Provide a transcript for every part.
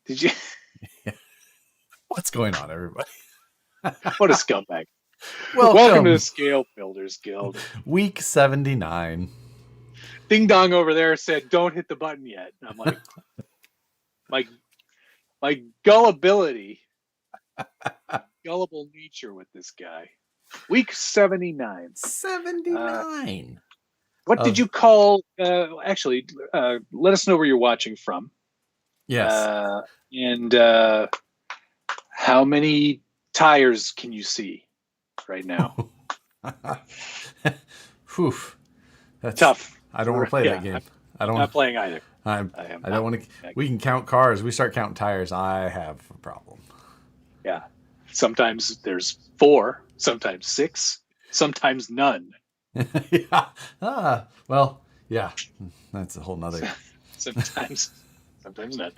Did you? What's going on, everybody? What a scumbag. Welcome. Welcome to the Scale Builders Guild. Week 79. Ding Dong over there said, "Don't hit the button yet." And I'm like, my gullibility, gullible nature with this guy. Week 79. 79. What did you call? Actually, let us know where you're watching from. Yes. And how many tires can you see right now? Whew. That's tough. I don't want to play that game. I'm not playing either. I don't want to. We can count cars. We start counting tires. I have a problem. Yeah. Sometimes there's 4, sometimes 6, sometimes none. Yeah. Well, yeah. That's a whole nother. sometimes none.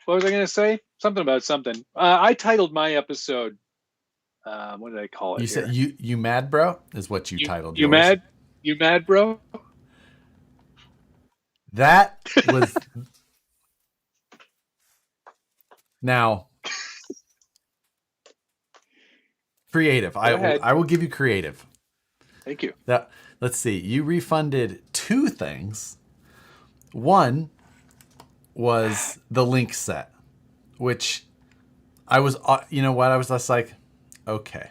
What was I going to say? Something about something. I titled my episode. What did I call it? You said you mad, bro? Is what you titled. You yours. mad? You mad, bro? That was now creative. I will give you creative. Thank you. Let's see. You refunded 2 things. One was the link set, which I was, you know what? I was just like, okay,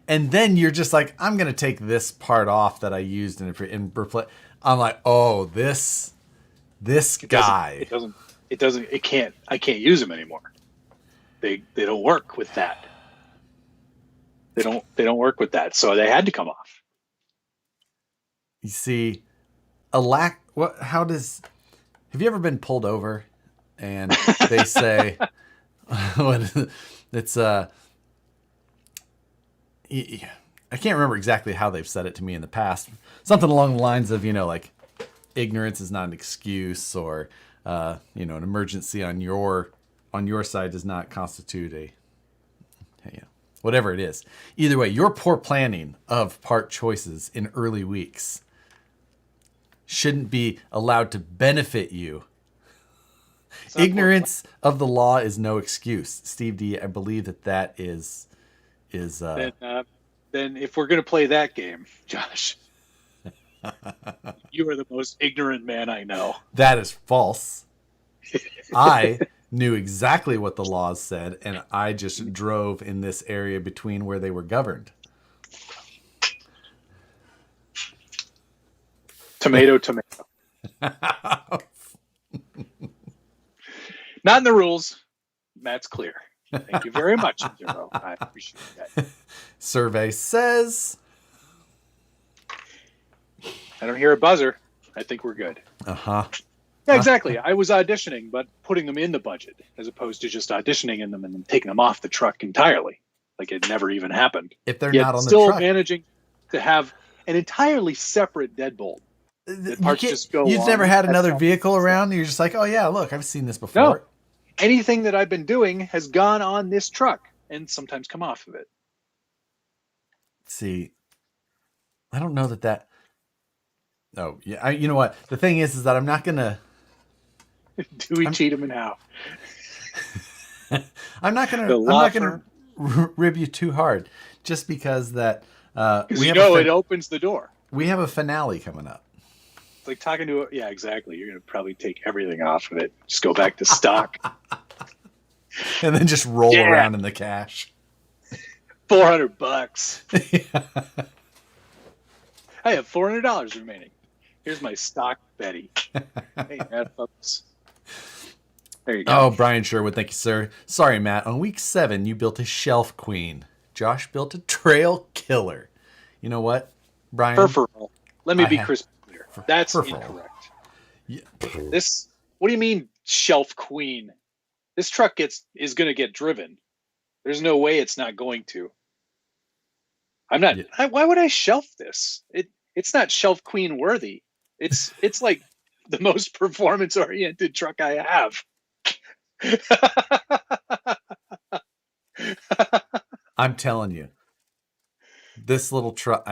and then you're just like, I'm going to take this part off that I used in replace. I'm like, oh, this guy. I can't use them anymore. They don't work with that. They don't work with that. So they had to come off. You see, have you ever been pulled over and they say, it's I can't remember exactly how they've said it to me in the past. Something along the lines of, like, ignorance is not an excuse, or an emergency on your side does not constitute whatever it is. Either way, your poor planning of part choices in early weeks shouldn't be allowed to benefit you. Ignorance of the law is no excuse. Steve D, I believe that is then if we're going to play that game, Josh, you are the most ignorant man I know. That is false. I knew exactly what the laws said, and I just drove in this area between where they were governed. Tomato. Not in the rules. Matt's clear. Thank you very much, Zero. I appreciate that. Survey says. I don't hear a buzzer. I think we're good. Uh-huh. Yeah, exactly. I was auditioning, but putting them in the budget as opposed to just auditioning in them and then taking them off the truck entirely. Like it never even happened. If they're not on the truck. Still managing to have an entirely separate deadbolt. Parts just go You've never had another vehicle around? You're just like, oh, yeah, look, I've seen this before. No. Anything that I've been doing has gone on this truck and sometimes come off of it. See, I don't know that. Oh, yeah. You know what? The thing is that I'm not going to. Do we cheat him and how? I'm not going to rib you too hard just because that. It opens the door. We have a finale coming up. It's like talking to yeah, exactly. You're going to probably take everything off of it. Just go back to stock. And then just roll around in the cash. $400. Yeah. I have $400 remaining. Here's my stock, Betty. Hey, Matt, folks. There you go. Oh, Brian Sherwood, thank you, sir. Sorry, Matt. On week 7, you built a shelf queen. Josh built a trail killer. You know what, Brian? Peripheral. Let me be crystal clear. That's incorrect. Yeah. What do you mean, shelf queen? This truck is going to get driven. There's no way it's not going to. I'm not. Yeah. Why would I shelf this? It's not shelf queen worthy. It's like the most performance oriented truck I have. I'm telling you, this little truck.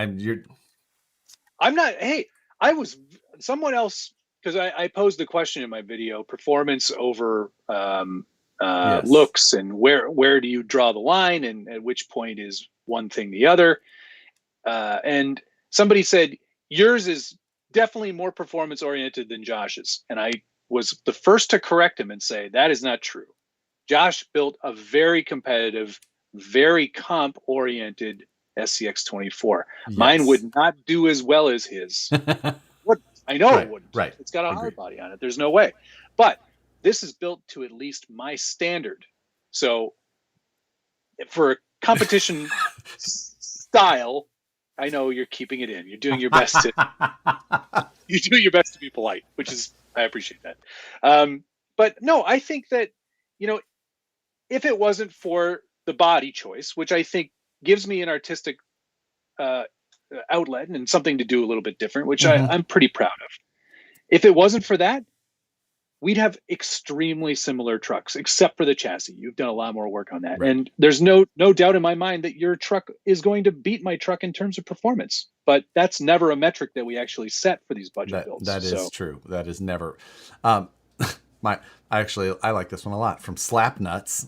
Someone else because I posed the question in my video: performance over Yes. looks, and where do you draw the line, and at which point is one thing the other? And somebody said yours is definitely more performance oriented than Josh's, and I was the first to correct him and say that is not true. Josh built a very competitive, very comp oriented SCX24. Yes. Mine would not do as well as his. What I know Right, it wouldn't. right. It's got a Agreed. hard body on it. There's no way. But this is built to at least my standard. So for a competition style, I know you're keeping it in. You're doing your best to be polite, which is I appreciate that. But no, I think that, you know, if it wasn't for the body choice, which I think gives me an artistic outlet and something to do a little bit different, which I'm pretty proud of. If it wasn't for that, we'd have extremely similar trucks, except for the chassis. You've done a lot more work on that. Right. And there's no doubt in my mind that your truck is going to beat my truck in terms of performance. But that's never a metric that we actually set for these budget builds. That is true. That is never. I like this one a lot. From Slapnuts.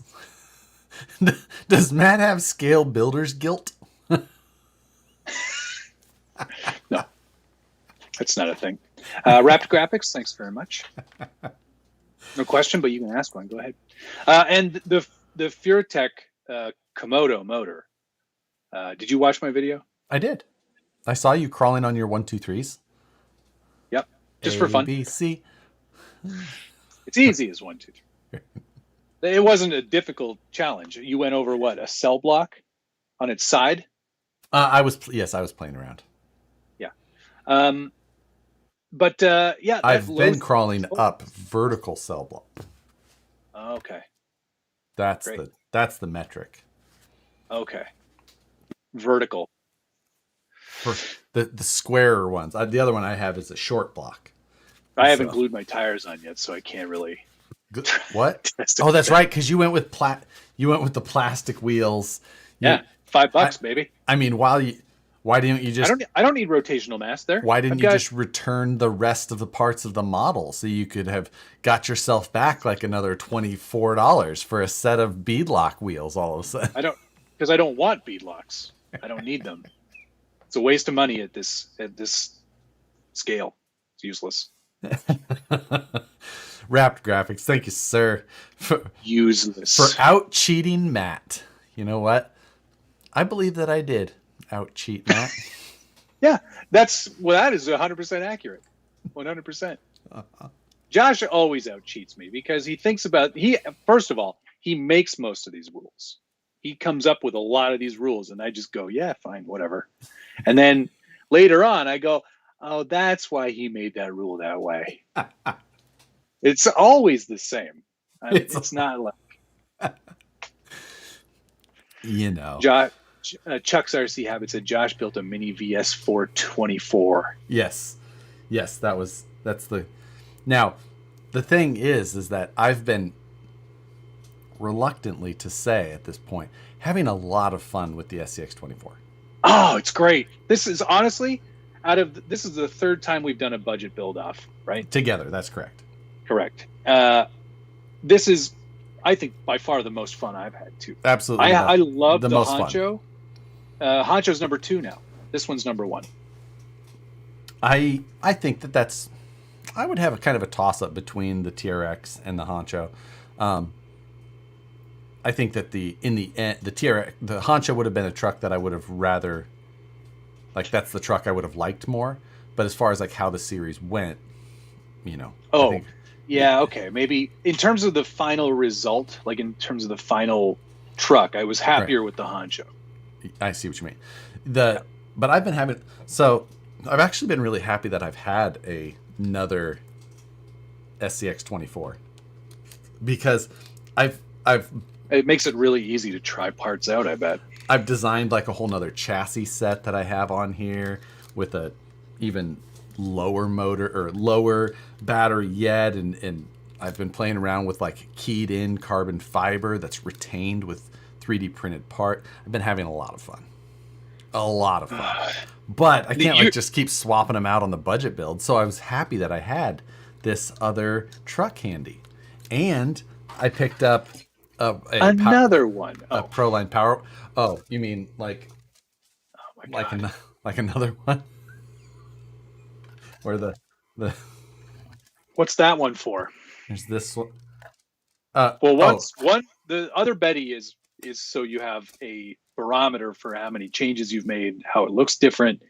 Does Matt have scale builder's guilt? No, that's not a thing. Wrapped Graphics, thanks very much. No question, but you can ask one. Go ahead. And the Furetech Komodo motor. Did you watch my video? I did. I saw you crawling on your 1-2-3s. Yep, just for fun. A, B, C. It's easy as 1, 2, 3. It wasn't a difficult challenge. You went over what, a cell block on its side? I was playing around. Yeah. But yeah, I've been crawling up vertical cell block. Okay. That's the metric. Okay. Vertical. For the squarer ones. The other one I have is a short block. I haven't glued my tires on yet, so I can't really. What? Oh, that's right, because you went with the plastic wheels. Yeah, $5, baby. I mean, why didn't you just? I don't need rotational mass there. Why didn't you just return the rest of the parts of the model so you could have got yourself back like another $24 for a set of beadlock wheels all of a sudden? Because I don't want beadlocks. I don't need them. It's a waste of money at this scale. It's useless. Wrapped Graphics, thank you, sir. Useless. For out-cheating Matt. You know what? I believe that I did out-cheat Matt. Yeah, that is 100% accurate. 100%. Josh always out-cheats me because he thinks first of all, he makes most of these rules. He comes up with a lot of these rules, and I just go, yeah, fine, whatever. And then later on, I go, oh, that's why he made that rule that way. It's always the same. It's not like... You know. Chuck's RC Habit said Josh built a mini VS 424. Yes. That's the... Now, the thing is that I've been reluctantly to say at this point, having a lot of fun with the SCX24. Oh, it's great. This is honestly, this is the third time we've done a budget build off, right? Together, that's correct. Correct. This is, I think, by far the most fun I've had too. Absolutely. I love the most Honcho. Honcho's number 2 now. This one's number 1. I think that's... I would have a kind of a toss-up between the TRX and the Honcho. I think that in the end, the Honcho would have been a truck that I would have rather... Like, that's the truck I would have liked more. But as far as, like, how the series went, you know... Oh, yeah, okay. Maybe in terms of the final result, like in terms of the final truck, I was happier with the Honcho. I see what you mean. But I've been having... So, I've actually been really happy that I've had another SCX24. Because it makes it really easy to try parts out, I bet. I've designed like a whole nother chassis set that I have on here with a even lower motor or lower battery yet, and I've been playing around with like keyed in carbon fiber that's retained with 3D printed part. I've been having a lot of fun. But I can't just keep swapping them out on the budget build. So I was happy that I had this other truck handy. And I picked up another one. A Proline Power. Oh, you mean like my God. like another one? Where the What's that one for? there's this one. The other Betty is so you have a barometer for how many changes you've made, how it looks different.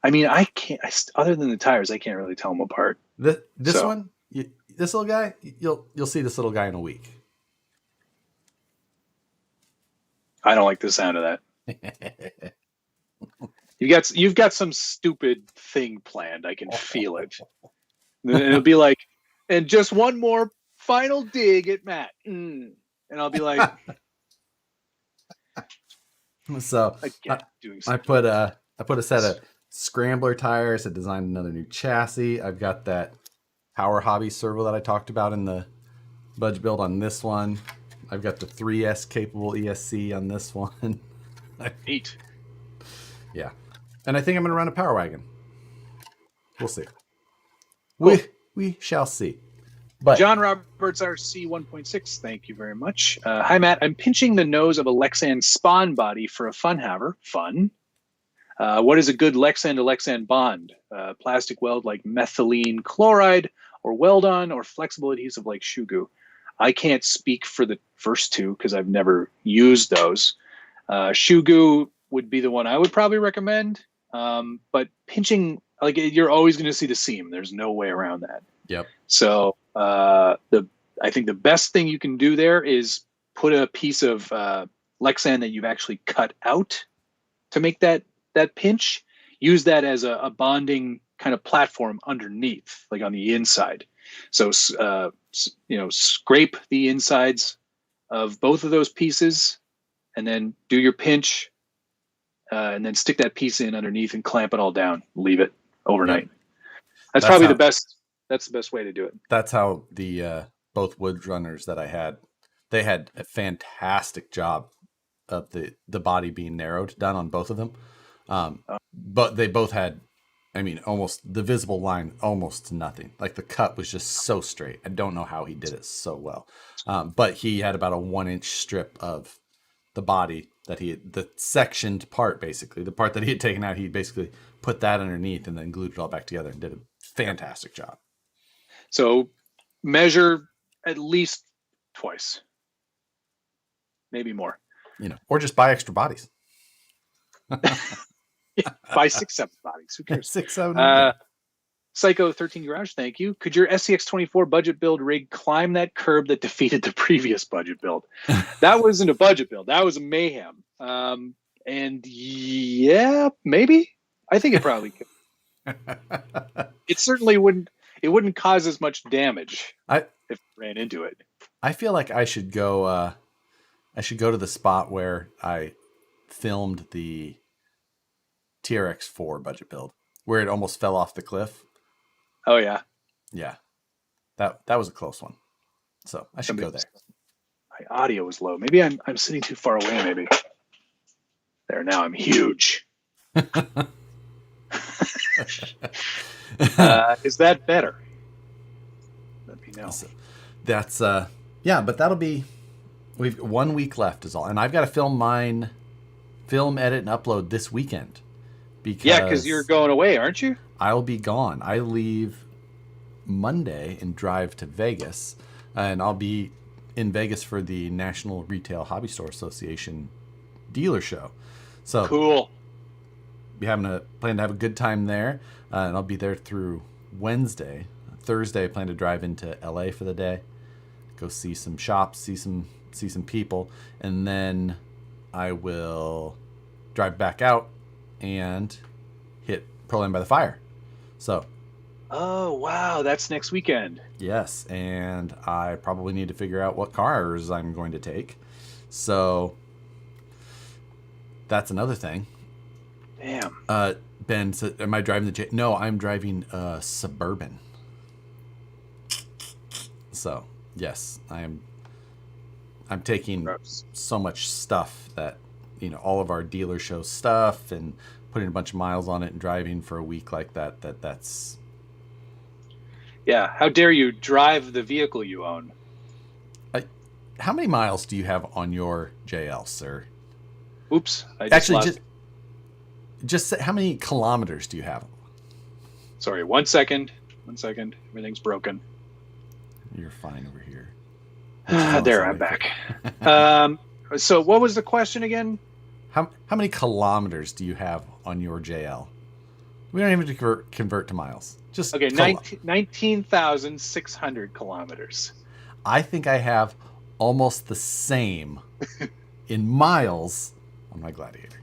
I mean, other than the tires, I can't really tell them apart. This one, this little guy, you'll see this little guy in a week. I don't like the sound of that. You've got some stupid thing planned. I can feel it. And it'll be like, and just one more final dig at Matt. And I'll be like, so I put a set of scrambler tires. I designed another new chassis. I've got that Power Hobby servo that I talked about in the budget build on this one. I've got the 3S capable ESC on this one. Neat. Yeah. And I think I'm going to run a Power Wagon. We'll see. Cool. We shall see. But John Roberts RC 1.6, thank you very much. Hi, Matt. I'm pinching the nose of a Lexan spawn body for a fun haver. Fun. What is a good Lexan to Lexan bond? Plastic weld like methylene chloride, or weld-on, or flexible adhesive like Shugu. I can't speak for the first two because I've never used those. Shugu would be the one I would probably recommend. But pinching, like, you're always going to see the seam. There's no way around that. Yep. So I think the best thing you can do there is put a piece of Lexan that you've actually cut out to make that pinch. Use that as a bonding kind of platform underneath, like on the inside. So scrape the insides of both of those pieces, and then do your pinch, and then stick that piece in underneath and clamp it all down. Leave it overnight. Yep. That's probably the best. That's the best way to do it. That's how the both wood runners that I had, they had a fantastic job of the body being narrowed done on both of them. But they both had, I mean, almost the visible line, almost nothing. Like the cut was just so straight. I don't know how he did it so well. But he had about a 1-inch strip of the body that the sectioned part, basically the part that he had taken out, he basically put that underneath and then glued it all back together and did a fantastic job. So measure at least twice, maybe more. Or just buy extra bodies. Buy 6-7 bodies. Who cares? 6-7. Psycho 13 Garage, thank you. Could your SCX24 budget build rig climb that curb that defeated the previous budget build? That wasn't a budget build. That was a mayhem. And yeah, maybe. I think it probably could. It certainly wouldn't. It wouldn't cause as much damage if it ran into it. I feel like I should go. I should go to the spot where I filmed the TRX4 budget build, where it almost fell off the cliff. Oh yeah, yeah. That was a close one. So I should go there. My audio was low. Maybe I'm sitting too far away. Maybe. There, now I'm huge. Is that better? Let me know. So that's yeah, but that'll be. We've 1 week left is all, and I've got to film, edit, and upload this weekend. Because you're going away, aren't you? I'll be gone. I leave Monday and drive to Vegas, and I'll be in Vegas for the National Retail Hobby Store Association dealer show. So cool. Be plan to have a good time there, and I'll be there through Wednesday. Thursday, I plan to drive into LA for the day, go see some shops, see some people, and then I will drive back out and hit Proline by the Fire. So. Oh, wow. That's next weekend. Yes. And I probably need to figure out what cars I'm going to take. So that's another thing. Damn. Ben said, am I driving the No, I'm driving a Suburban. So yes, I'm taking so much stuff that, all of our dealer show stuff, and putting a bunch of miles on it and driving for a week like that's. Yeah. How dare you drive the vehicle you own? How many miles do you have on your JL, sir? Oops, I just Actually, lost. just say, how many kilometers do you have? Sorry, 1 second. 1 second. Everything's broken. You're fine over here. There, I'm back. So what was the question again? How many kilometers do you have on your JL? We don't even have to convert to miles. Just okay, 19,600 kilometers. I think I have almost the same in miles on my Gladiator.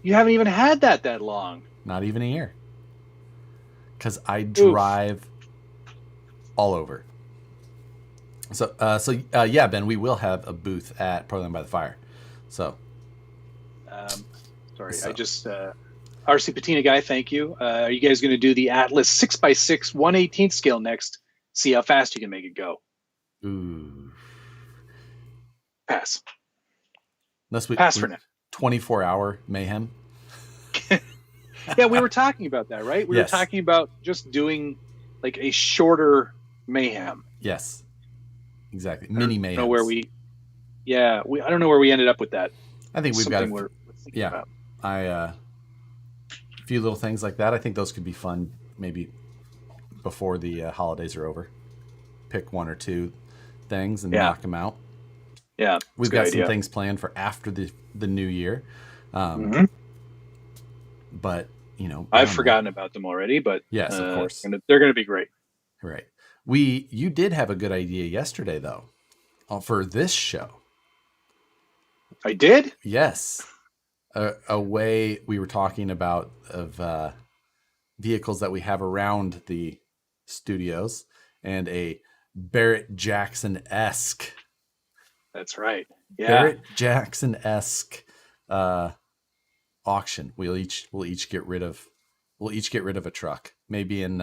You haven't even had that long. Not even a year. Because I drive all over. So, yeah, Ben, we will have a booth at Portland by the Fire. So, sorry, I just RC Patina guy, thank you. Are you guys going to do the Atlas 6x6 1/18 scale next? See how fast you can make it go. Ooh. Pass. Pass for now. 24-hour mayhem. Yeah, we were talking about that, right? We were talking about just doing like a shorter mayhem. Yes. Exactly. Mini mayhem. I don't know where we ended up with that. I think we've got we're about. A few little things like that. I think those could be fun maybe before the holidays are over. Pick one or two things and knock them out. Yeah. We've got some things planned for after the new year. But, I've forgotten about them already, but yes, of course. They're going to be great. Right. You did have a good idea yesterday, though, for this show. I did? Yes. A way we were talking about of vehicles that we have around the studios and a Barrett Jackson-esque. That's right. Yeah. Barrett Jackson-esque auction. We'll each get rid of a truck. Maybe in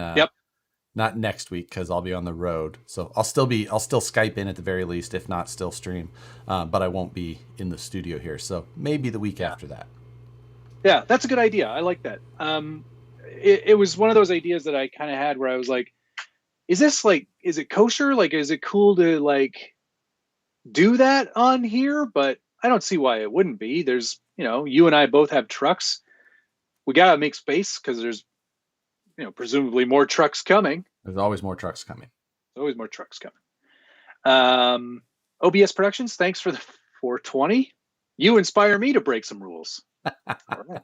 not next week because I'll be on the road. So I'll still Skype in at the very least, if not still stream. But I won't be in the studio here. So maybe the week after that. Yeah, that's a good idea. I like that. It was one of those ideas that I kind of had where I was like, is it kosher? Like, is it cool to like do that on here? But I don't see why it wouldn't be. There's, you and I both have trucks. We got to make space because there's, presumably more trucks coming. There's always more trucks coming. OBS Productions, thanks for the 420. You inspire me to break some rules. All right.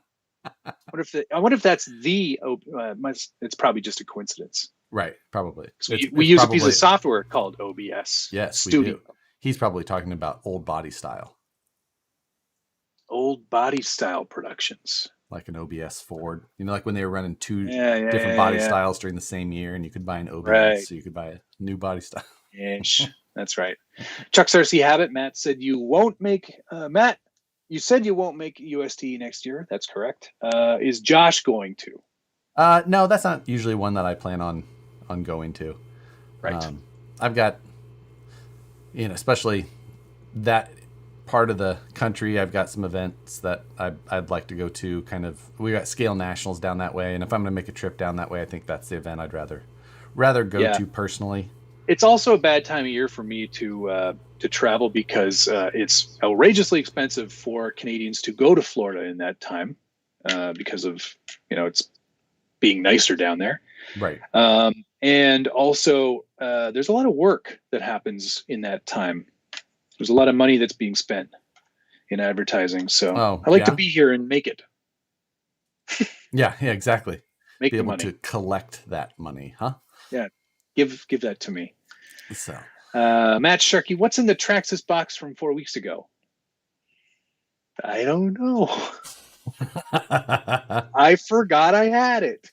I wonder if that's it's probably just a coincidence. Right, probably. We use a piece of software called OBS. Yes, Studio. We do. He's probably talking about old body style. Old body style productions. Like an OBS Ford. Like when they were running two different body styles during the same year and you could buy an OBS, so you could buy a new body style. Ish. That's right. Chuck's RC Habit, Matt said you won't make Matt, you said you won't make UST next year. That's correct. Is Josh going to? No, that's not usually one that I plan on going to. Right. I've got, especially that part of the country, I've got some events that I'd like to go to. Kind of, we got Scale Nationals down that way, and if I'm going to make a trip down that way, I think that's the event I'd rather go to personally. It's also a bad time of year for me to travel because it's outrageously expensive for Canadians to go to Florida in that time because of it's being nicer down there. Right. And also there's a lot of work that happens in that time. There's a lot of money that's being spent in advertising. So I like to be here and make it. yeah, exactly. Be able money. To collect that money, huh? Yeah. Give that to me. So Matt Sharkey, what's in the Traxxas box from 4 weeks ago? I don't know. I forgot I had it.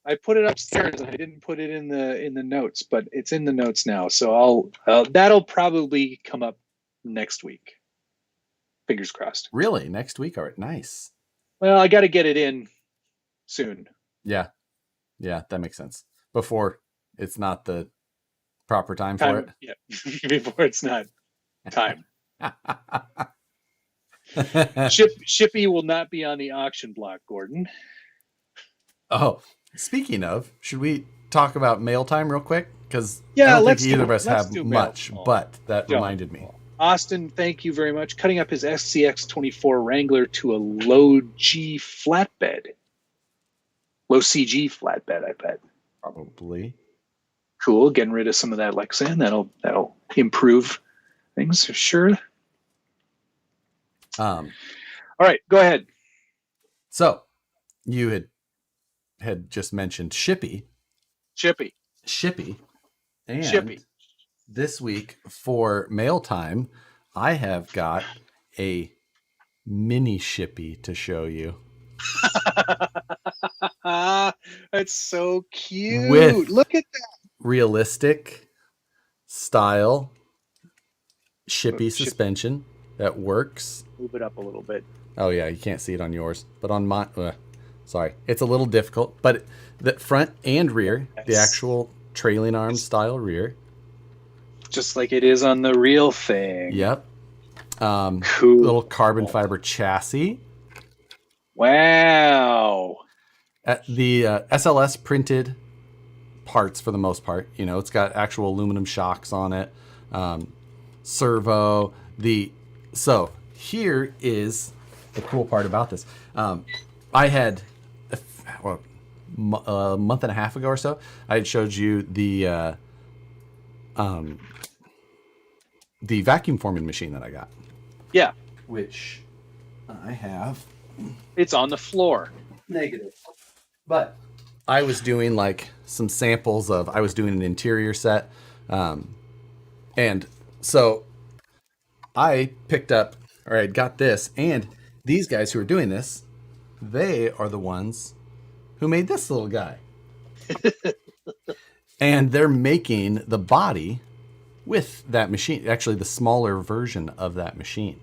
I put it upstairs. I didn't put it in the notes, but it's in the notes now. So that'll probably come up next week. Fingers crossed. Really? Next week? All right. Nice. Well, I got to get it in soon. Yeah, that makes sense. Before it's not the proper time for it. Yeah, before it's not time. Shippy will not be on the auction block, Gordon. Oh, Speaking of, should we talk about mail time real quick? Because I Yeah, don't think either of us have do much, mail. but that reminded me. Austin, thank you very much. Cutting up his SCX-24 Wrangler to a low G flatbed. Low CG flatbed, I bet. Probably. Cool. Getting rid of some of that Lexan. That'll improve things for sure. All right, go ahead. So you had just mentioned Shippy. And Shippy. This week for mail time, I have got a mini Shippy to show you. That's so cute. Look at that. Realistic style Shippy suspension that works. Move it up a little bit. Oh yeah, you can't see it on yours, but on my sorry, it's a little difficult. But the front and rear, the actual trailing arm style rear, just like it is on the real thing. Yep. Cool. Little carbon fiber chassis. Wow. The SLS printed parts for the most part. You know, it's got actual aluminum shocks on it. Servo. So here is the cool part about this. I had a month and a half ago or so, I had showed you the vacuum forming machine that I got. Yeah. Which I have. It's on the floor. Negative. But I was doing like some samples of, I was doing an interior set. And so I picked up, or I got this, and these guys who are doing this, they are the ones who made this little guy. And they're making the body with that machine, actually the smaller version of that machine.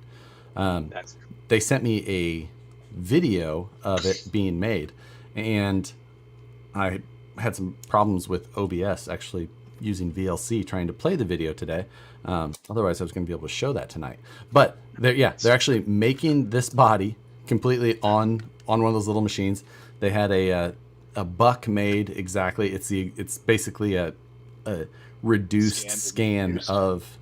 They sent me a video of it being made, and I had some problems with OBS actually using VLC trying to play the video today. Otherwise I was going to be able to show that tonight. But they're actually making this body completely on one of those little machines. They had a buck made exactly. It's basically a reduced scan of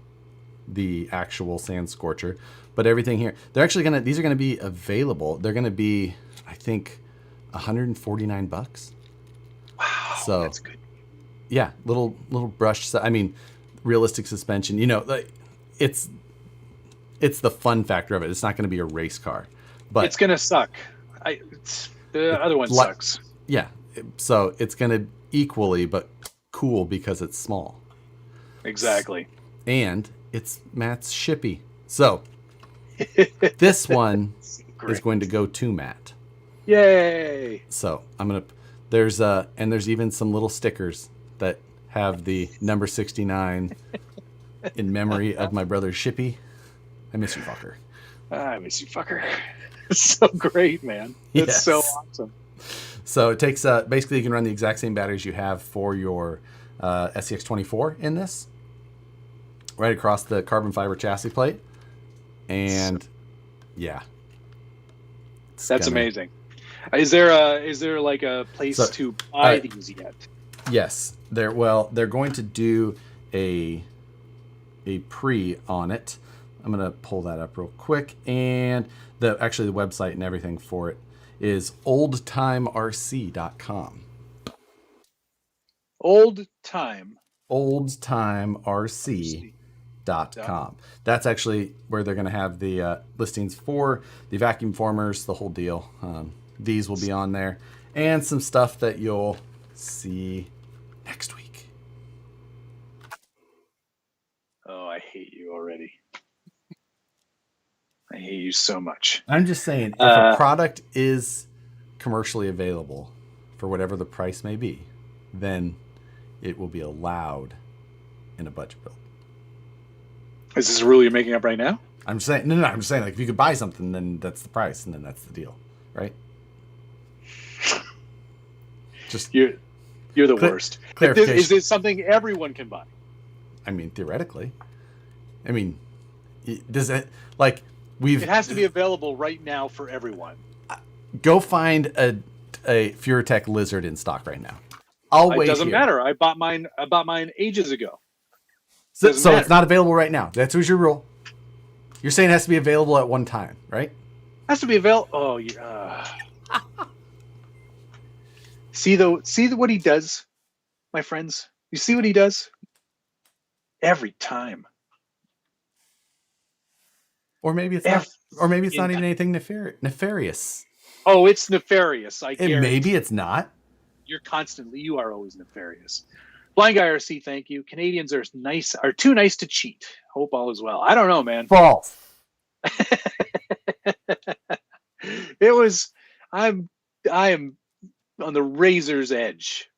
the actual sand scorcher. But everything here, these are gonna be available. They're gonna be, I think, $149. Wow, so that's good. Yeah, little brush. I mean, realistic suspension. You know, it's the fun factor of it. It's not going to be a race car, but it's going to suck. The other one sucks. Yeah, so it's going to equally, but cool because it's small. Exactly. And it's Matt's Shippy. So this one is going to go to Matt. Yay! So there's even some little stickers that have the number 69 in memory of my brother Shippy. I miss you, fucker. I miss you, fucker. It's so great, man. It's so awesome. So it takes basically you can run the exact same batteries you have for your SCX-24 in this, right across the carbon fiber chassis plate, and that's amazing. Is there like a place to buy these yet? Yes, they're going to do a pre on it. I'm gonna pull that up real quick, and the website and everything for it is oldtimerc.com. Oldtimerc.com. That's actually where they're going to have the listings for the vacuum formers, the whole deal. These will be on there, and some stuff that you'll see next week. Oh, I hate you already. I hate you so much. I'm just saying, if a product is commercially available for whatever the price may be, then it will be allowed in a budget build. Is this a rule you're making up right now? I'm saying no. I'm just saying, like, if you could buy something, then that's the price, and then that's the deal, right? Just you're the worst. Clarification. Is this something everyone can buy? I mean, theoretically. I mean, does it like? It has to be available right now for everyone. Go find a a FureTech Lizard in stock right now. I'll wait. It doesn't matter. I bought mine ages ago. So it's not available right now. That's your rule. You're saying it has to be available at one time, right? Has to be available. Oh, yeah. See what he does, my friends. You see what he does every time. Or maybe it's not. Or maybe it's not even anything nefarious. Oh, it's nefarious. Maybe it's not. You are always nefarious. Blind Guy RC, thank you. Canadians are too nice to cheat. Hope all is well. I don't know, man. False. I am on the razor's edge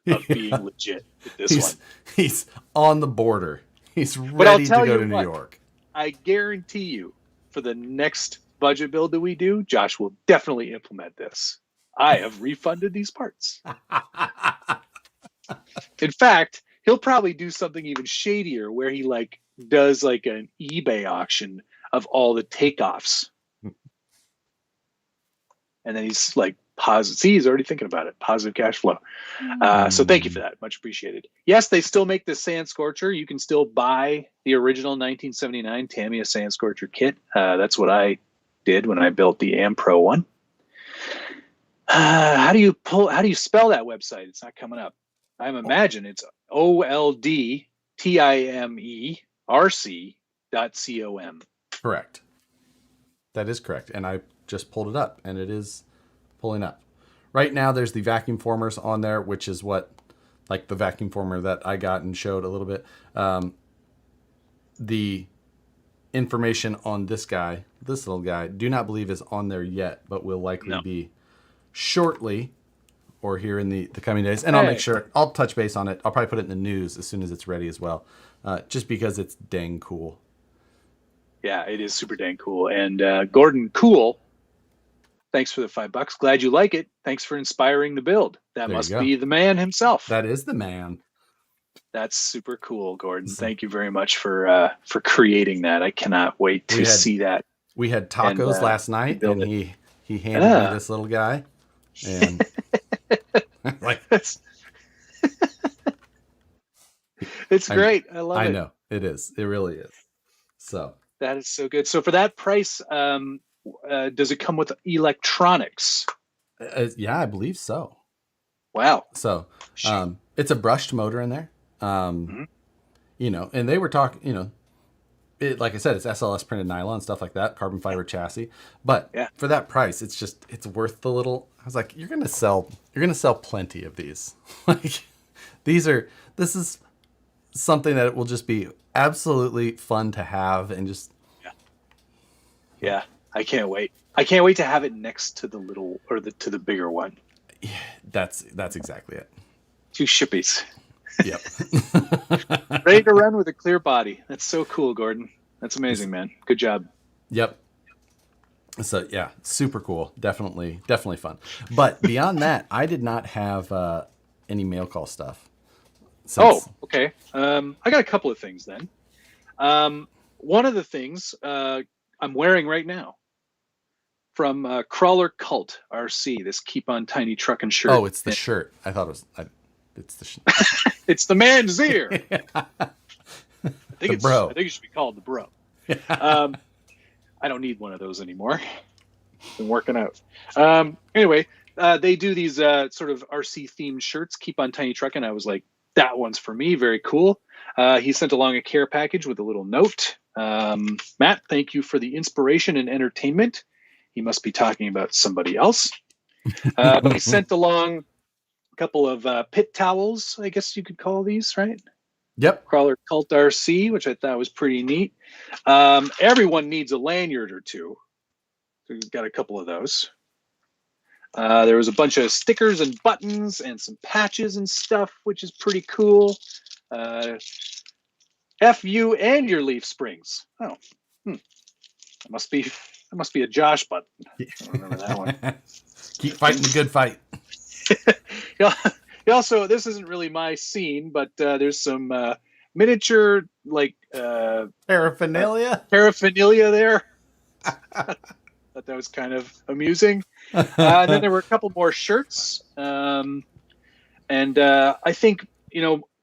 of being legit with this one. He's on the border. He's ready to go to New York. I guarantee you, for the next budget build that we do, Josh will definitely implement this. I have refunded these parts. In fact, he'll probably do something even shadier where he does an eBay auction of all the takeoffs. And then he's positive. See, he's already thinking about it. Positive cash flow. So thank you for that. Much appreciated. Yes, they still make the Sand Scorcher. You can still buy the original 1979 Tamiya Sand Scorcher kit. That's what I did when I built the Ampro one. How do you spell that website? It's not coming up. I imagine it's oldtimerc.com. Correct. That is correct. And I just pulled it up, and it is pulling up. Right now, there's the vacuum formers on there, which is what, the vacuum former that I got and showed a little bit. The information on this little guy, do not believe is on there yet, but will likely be shortly or here in the coming days. And I'll make sure, I'll touch base on it. I'll probably put it in the news as soon as it's ready as well, just because it's dang cool. Yeah, it is super dang cool. And Gordon Cool, thanks for the $5. Glad you like it. Thanks for inspiring the build. That must be the man himself. That is the man. That's super cool, Gordon. Thank you very much for creating that. I cannot wait to see that. We had tacos last night, and he handed me this little guy, and it's great. I love it. I know it is. It really is. So that is so good. So for that price, does it come with electronics? Yeah, I believe so. Wow. So it's a brushed motor in there. And they were talking, like I said, it's SLS printed nylon, stuff like that, carbon fiber chassis. But for that price, it's worth the little. I was like, you're gonna sell plenty of these. This is something that will just be absolutely fun to have, and just yeah. I can't wait. I can't wait to have it next to the little to the bigger one. Yeah, that's exactly it. 2 shippies. Yep. Ready to run with a clear body. That's so cool, Gordon. That's amazing, man. Good job. Yep. So yeah, super cool. Definitely fun. But beyond that, I did not have any mail call stuff. Okay. I got a couple of things then. One of the things I'm wearing right now from Crawler Cult RC, this Keep on Tiny Truckin' shirt. Oh, it's the shirt. I thought it was. It's the. It's the man's ear. I think it should be called the bro. I don't need one of those anymore. Been working out. Anyway, they do these sort of RC themed shirts. Keep on Tiny Truckin'. I was like, that one's for me. Very cool. He sent along a care package with a little note. Matt, thank you for the inspiration and entertainment. He must be talking about somebody else. But he sent along a couple of pit towels, I guess you could call these, right? Yep. Crawler Cult RC, which I thought was pretty neat. Everyone needs a lanyard or two. So we've got a couple of those. There was a bunch of stickers and buttons and some patches and stuff, which is pretty cool. F you and your leaf springs. Oh, that must be a Josh button. I don't remember that one. Keep fighting the good fight. He also, this isn't really my scene, but there's some miniature paraphernalia there. Thought that was kind of amusing. And then there were a couple more shirts. And I think,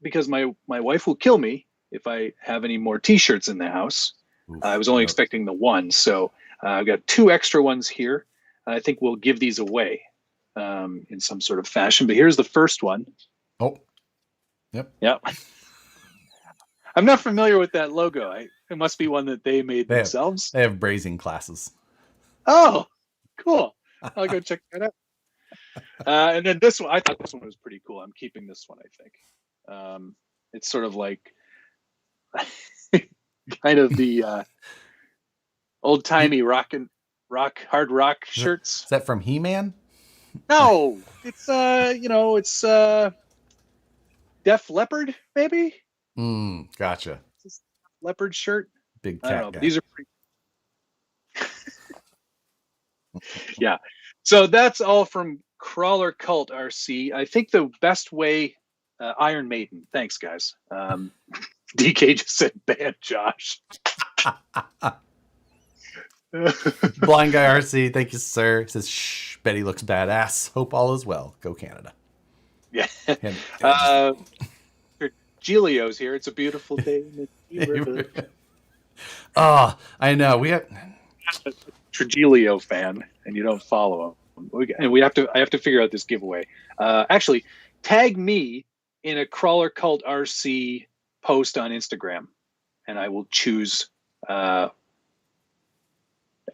because my wife will kill me if I have any more T-shirts in the house. Oof, I was only expecting the one, so I've got 2 extra ones here. I think we'll give these away in some sort of fashion. But here's the first one. Oh, yep. I'm not familiar with that logo. It must be one that they made themselves. They have brazing classes. Oh, cool. I'll go check that out. And then this one, I thought this one was pretty cool. I'm keeping this one, I think. It's sort of like kind of the old-timey hard rock shirts. Is that from He-Man? No, it's it's Def Leppard, maybe. Gotcha. It's a leopard shirt. Big cat I don't know. guy. These are pretty. Yeah. So that's all from Crawler Cult RC. I think the best way, Iron Maiden. Thanks, guys. DK just said ban Josh. Blind Guy RC, thank you, sir. He says, shh, Betty looks badass. Hope all is well. Go Canada. Yeah. And Gilio's here. It's a beautiful day in the river. Oh, I know. We have Trigilio fan, and you don't follow him. I have to figure out this giveaway. Actually, tag me in a Crawler Cult RC post on Instagram, and I will choose. I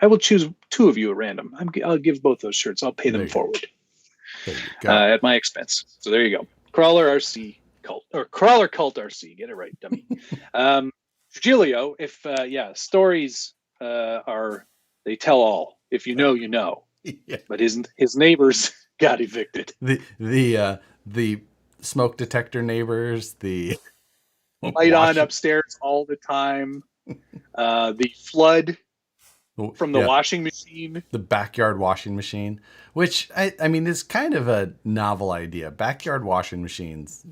will choose 2 of you at random. I'll give both those shirts. I'll pay them forward at my expense. So there you go. Crawler RC Cult, or Crawler Cult RC. Get it right, dummy. Trigilio, if stories are, they tell all. If you know, you know. Yeah. But his neighbors got evicted. The smoke detector neighbors, the light on upstairs all the time. The flood from the washing machine. The backyard washing machine, which I mean is kind of a novel idea. Backyard washing machines.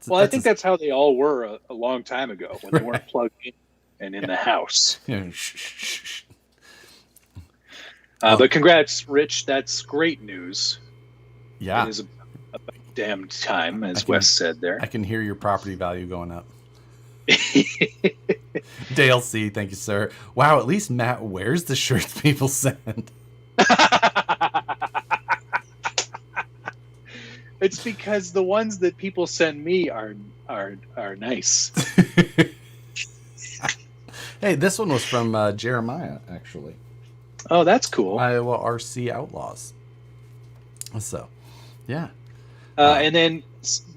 I think that's how they all were a long time ago when they weren't plugged in and in the house. But congrats, Rich. That's great news. Yeah. It is a damn time, as Wes said there. I can hear your property value going up. Dale C, thank you, sir. Wow, at least Matt wears the shirts people send. It's because the ones that people send me are nice. Hey, this one was from Jeremiah, actually. Oh, that's cool. Iowa RC Outlaws. So, yeah. And then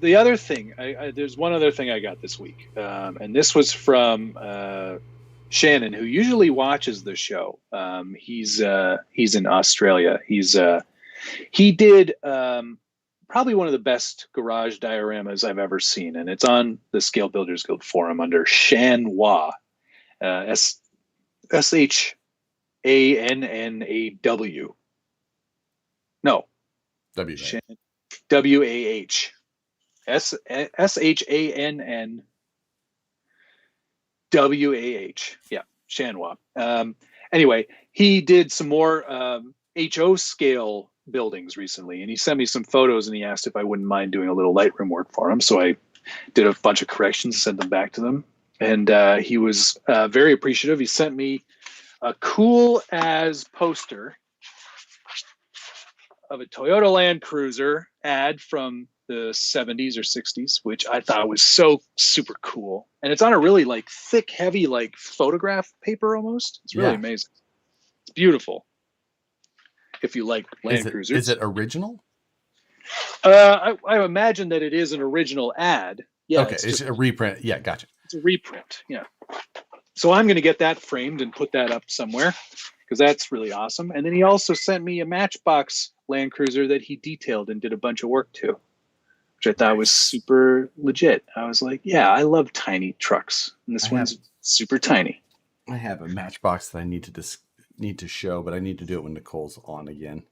the other thing, there's one other thing I got this week, and this was from Shannon, who usually watches the show. He's in Australia. He did probably one of the best garage dioramas I've ever seen, and it's on the Scale Builders Guild forum under Shanwa, SHANNAW. No, WAH. SHANNWAH. Yeah, Shanwa. Anyway, he did some more HO scale buildings recently, and he sent me some photos, and he asked if I wouldn't mind doing a little Lightroom work for him. So I did a bunch of corrections, sent them back to them, and he was very appreciative. He sent me a cool as poster of a Toyota Land Cruiser ad from the 70s or 60s, which I thought was so super cool. And it's on a really like thick, heavy, like photograph paper almost. It's really amazing. It's beautiful. If you like Land Cruisers. Is it original? I imagine that it is an original ad. Yeah. Okay, it's a reprint. Yeah, gotcha. It's a reprint. Yeah. So I'm going to get that framed and put that up somewhere because that's really awesome. And then he also sent me a Matchbox Land Cruiser that he detailed and did a bunch of work to, which I thought was super legit. I was like, yeah, I love tiny trucks. And this one's super tiny. I have a Matchbox that I need to show, but I need to do it when Nicole's on again.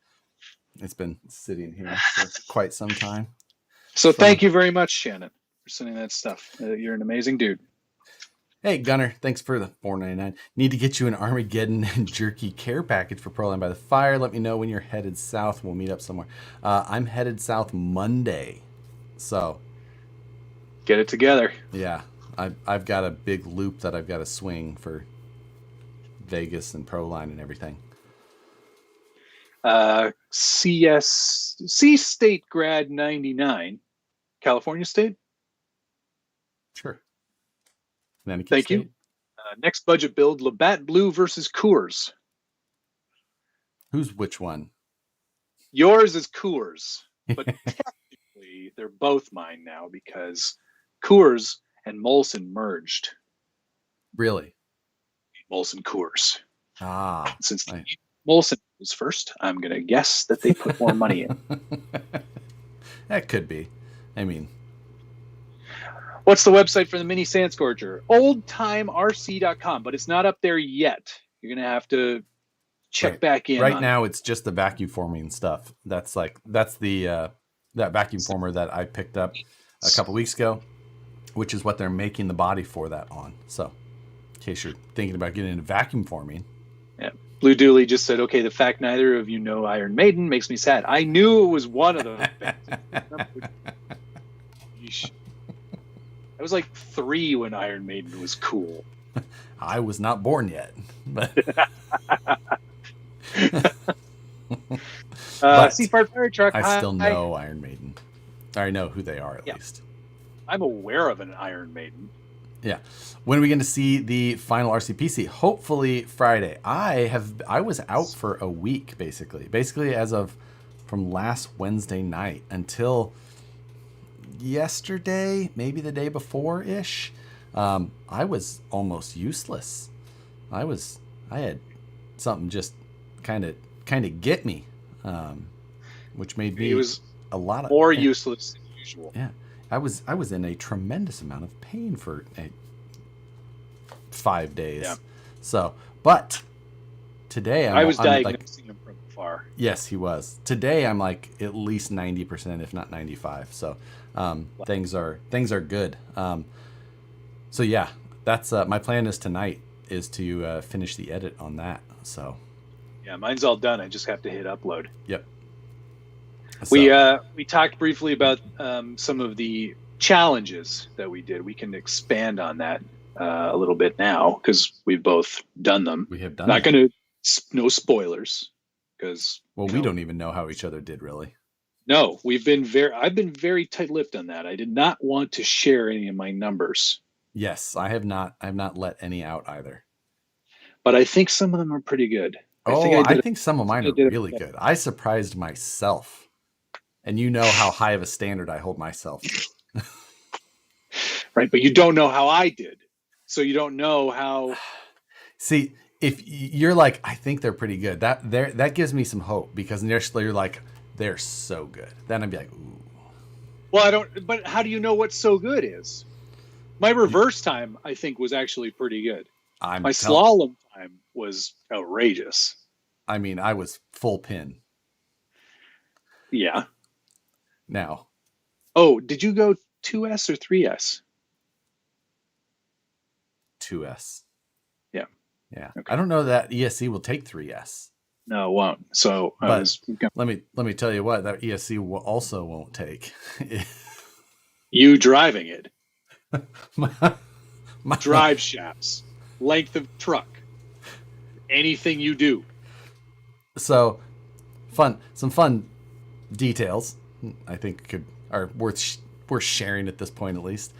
It's been sitting here for quite some time. So thank you very much, Shannon, for sending that stuff. You're an amazing dude. Hey, Gunner, thanks for the $4.99. Need to get you an Armageddon and jerky care package for Proline by the Fire. Let me know when you're headed south. We'll meet up somewhere. I'm headed south Monday. So, Get it together. yeah, I've got a big loop that I've got to swing for Vegas and Proline and everything. C State grad 99, California State. Sure. Connecticut Thank State. you. Next budget build: Labatt Blue versus Coors. Who's which one? Yours is Coors, but technically they're both mine now because Coors and Molson merged. Really? Molson Coors. Since Molson was first, I'm going to guess that they put more money in. That could be. I mean, what's the website for the mini sand scorcher? Oldtimerc.com, but it's not up there yet. You're going to have to check back in. Right now, it's just the vacuum forming stuff. That's the that vacuum former that I picked up a couple weeks ago, which is what they're making the body for that on. So, in case you're thinking about getting into vacuum forming. Yeah. Blue Dooley just said, okay, the fact neither of you know Iron Maiden makes me sad. I knew it was one of those bands. I was like 3 when Iron Maiden was cool. I was not born yet. But Seafart Fire Truck. I still know Iron Maiden. I know who they are at least. I'm aware of an Iron Maiden. Yeah. When are we going to see the final RCPC? Hopefully Friday. I was out for a week basically as of from last Wednesday night until yesterday, maybe the day before ish. I was almost useless. I had something just kind of get me, which made me a lot of more useless than usual. Yeah. I was in a tremendous amount of pain for 5 days. Yeah. So, but today I was diagnosing him from afar. Yes, he was. Today I'm like at least 90%, if not 95. So, things are good. So yeah, that's my plan is tonight is to finish the edit on that. So, yeah, mine's all done. I just have to hit upload. Yep. So, we talked briefly about some of the challenges that we did. We can expand on that a little bit now because we've both done them. We have done. Not going to no spoilers because we don't even know how each other did really. No, I've been very tight-lipped on that. I did not want to share any of my numbers. Yes, I have not let any out either. But I think some of them are pretty good. I think some of mine are really good. I surprised myself. And you know how high of a standard I hold myself to. Right, but you don't know how I did. So you don't know how. See, if you're like, I think they're pretty good, that gives me some hope because initially you're like, they're so good. Then I'd be like, ooh. Well, I don't, but how do you know what so good is? My reverse time, I think, was actually pretty good. My slalom time was outrageous. I mean, I was full pin. Yeah. Now. Oh, did you go 2S or 3S? 2S. Yeah. Yeah. Okay. I don't know that ESC will take 3S. No, it won't. So let me tell you what that ESC also won't take. You driving it. my drive shafts, length of truck, anything you do. So some fun details I think are worth sharing at this point at least.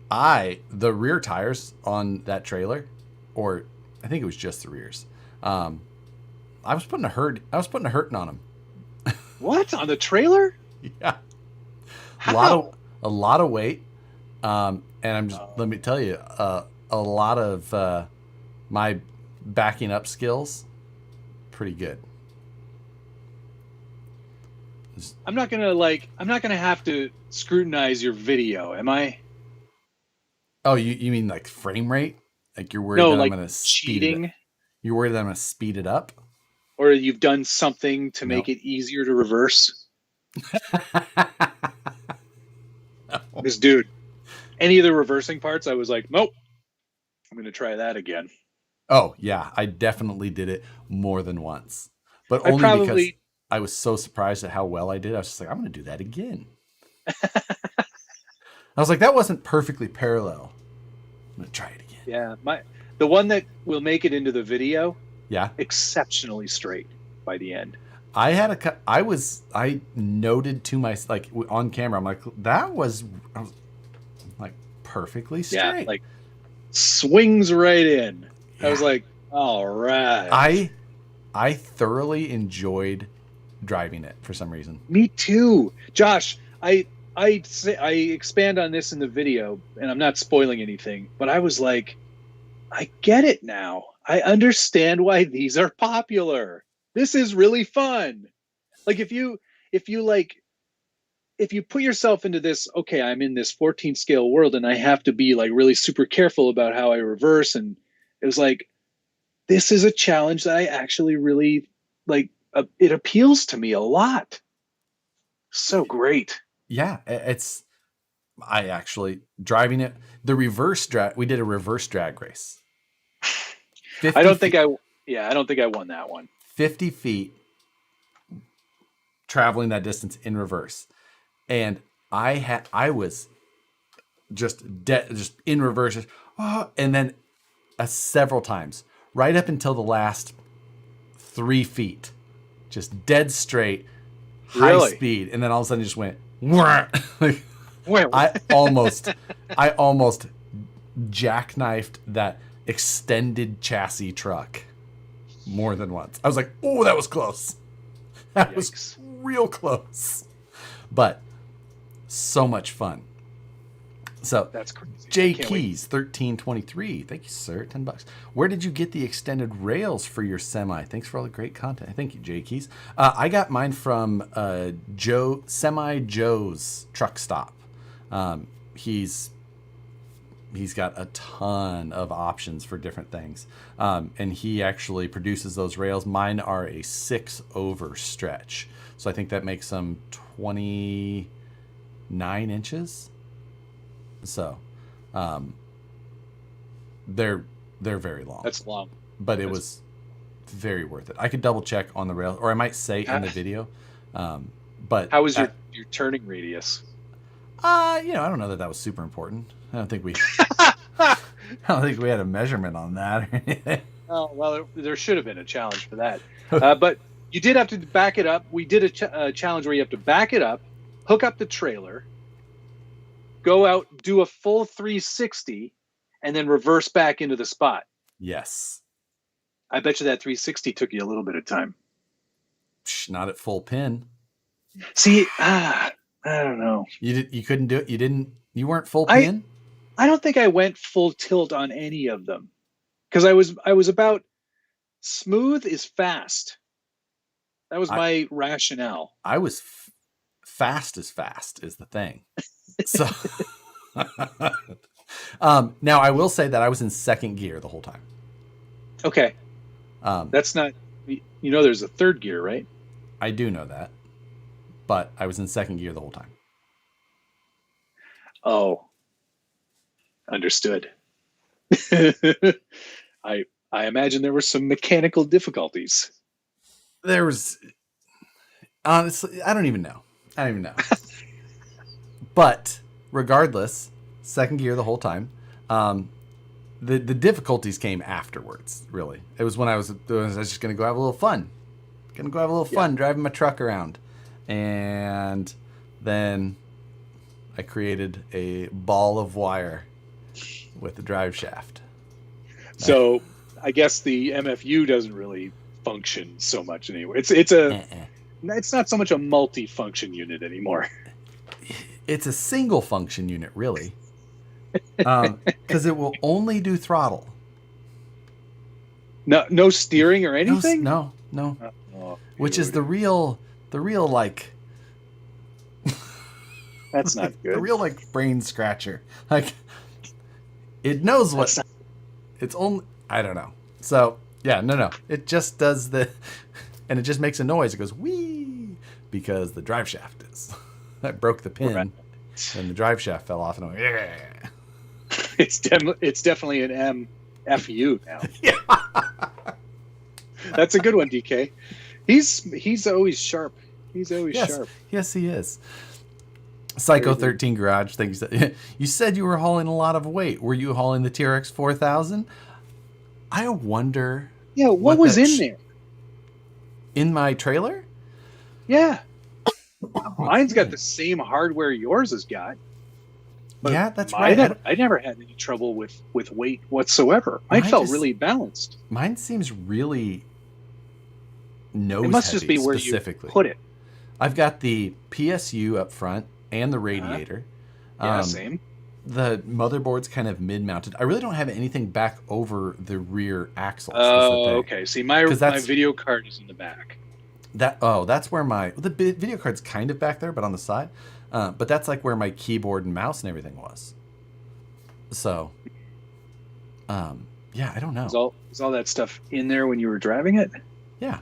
The rear tires on that trailer, or I think it was just the rears. I was putting a hurting on them. What, on the trailer? Yeah. How? A lot of weight. And I'm just let me tell you, a lot of my backing up skills, pretty good. I'm not gonna have to scrutinize your video, am I? Oh, you mean like frame rate? Like you're worried that I'm gonna cheating? You're worried that I'm gonna speed it up? Or you've done something to make it easier to reverse? No. This dude, any of the reversing parts, I was like, nope, I'm going to try that again. Oh, yeah. I definitely did it more than once. But I only because probably, I was so surprised at how well I did. I was just like, I'm going to do that again. I was like, that wasn't perfectly parallel. I'm going to try it again. yeah, the one that will make it into the video, Yeah. exceptionally straight by the end. I noted to my, like, on camera, I'm like, I was like perfectly straight. Yeah, like swings right in. Yeah. I was like, all right. I thoroughly enjoyed driving it for some reason. Me too. Josh, I expand on this in the video, and I'm not spoiling anything, but I was like, I get it now. I understand why these are popular. This is really fun. Like if you put yourself into this, okay, I'm in this 14 scale world and I have to be like really super careful about how I reverse, and it was like, this is a challenge that I actually really like. It appeals to me a lot. So great. Yeah, I actually driving it. The reverse drag, we did a reverse drag race. I don't think I won that one. 50 feet traveling that distance in reverse. And I was just in reverse, and then several times, right up until the last 3 feet, just dead straight, high speed, and then all of a sudden it just went. Like, I almost jackknifed that extended chassis truck more than once. I was like, oh, that was close. That was real close. But so much fun. So that's crazy. J Keys 1323. Thank you, sir. $10. Where did you get the extended rails for your semi? Thanks for all the great content. Thank you, J Keys. I got mine from Semi Joe's truck stop. He's got a ton of options for different things. And he actually produces those rails. Mine are a 6-over stretch. So I think that makes them 29 inches. So they're very long. That's long. But it was very worth it. I could double check on the rail, or I might say in the video. But how was your turning radius? I don't know that was super important. I don't think we had a measurement on that or anything. Oh, well, there should have been a challenge for that. But you did have to back it up. We did a challenge where you have to back it up, hook up the trailer, go out, do a full 360, and then reverse back into the spot. Yes. I bet you that 360 took you a little bit of time. Not at full pin. See, I don't know. You couldn't do it? You weren't full pin? I don't think I went full tilt on any of them. Because I was about smooth is fast. That was my rationale. I was fast is the thing. So now I will say that I was in second gear the whole time. Okay. That's not, there's a third gear, right? I do know that, but I was in second gear the whole time. Oh, understood. I imagine there were some mechanical difficulties. There was, honestly, I don't even know. But regardless, second gear the whole time. The difficulties came afterwards, really. It was when I was just going to go have a little fun. Driving my truck around. And then I created a ball of wire with the drive shaft. So I guess the MFU doesn't really function so much anymore. It's not so much a multi-function unit anymore. It's a single function unit, really. Because it will only do throttle. No steering or anything? No. Which is the real like. That's not good. The real like brain scratcher. Like it knows what it's only. I don't know. So yeah, no. It just does and it just makes a noise. It goes wee because the drive shaft is. That broke the pin, and the drive shaft fell off, and I went, yeah. It's definitely an MFU now. Yeah. That's a good one, DK. He's always sharp. He's always sharp. Yes, he is. Psycho 13 Garage, thank you. You said you were hauling a lot of weight. Were you hauling the TRX 4000? I wonder. Yeah, what was in there? In my trailer? Yeah. Mine's got the same hardware yours has got. Yeah, that's right. I never had any trouble with weight whatsoever. Mine felt really balanced. Mine seems really nose. It must just be where you put it. I've got the PSU up front and the radiator. Yeah, same. The motherboard's kind of mid-mounted. I really don't have anything back over the rear axles. Oh, okay. See, my video card is in the back. That's where the video card's kind of back there, but on the side. But that's like where my keyboard and mouse and everything was. So, yeah, I don't know. Was all that stuff in there when you were driving it? Yeah.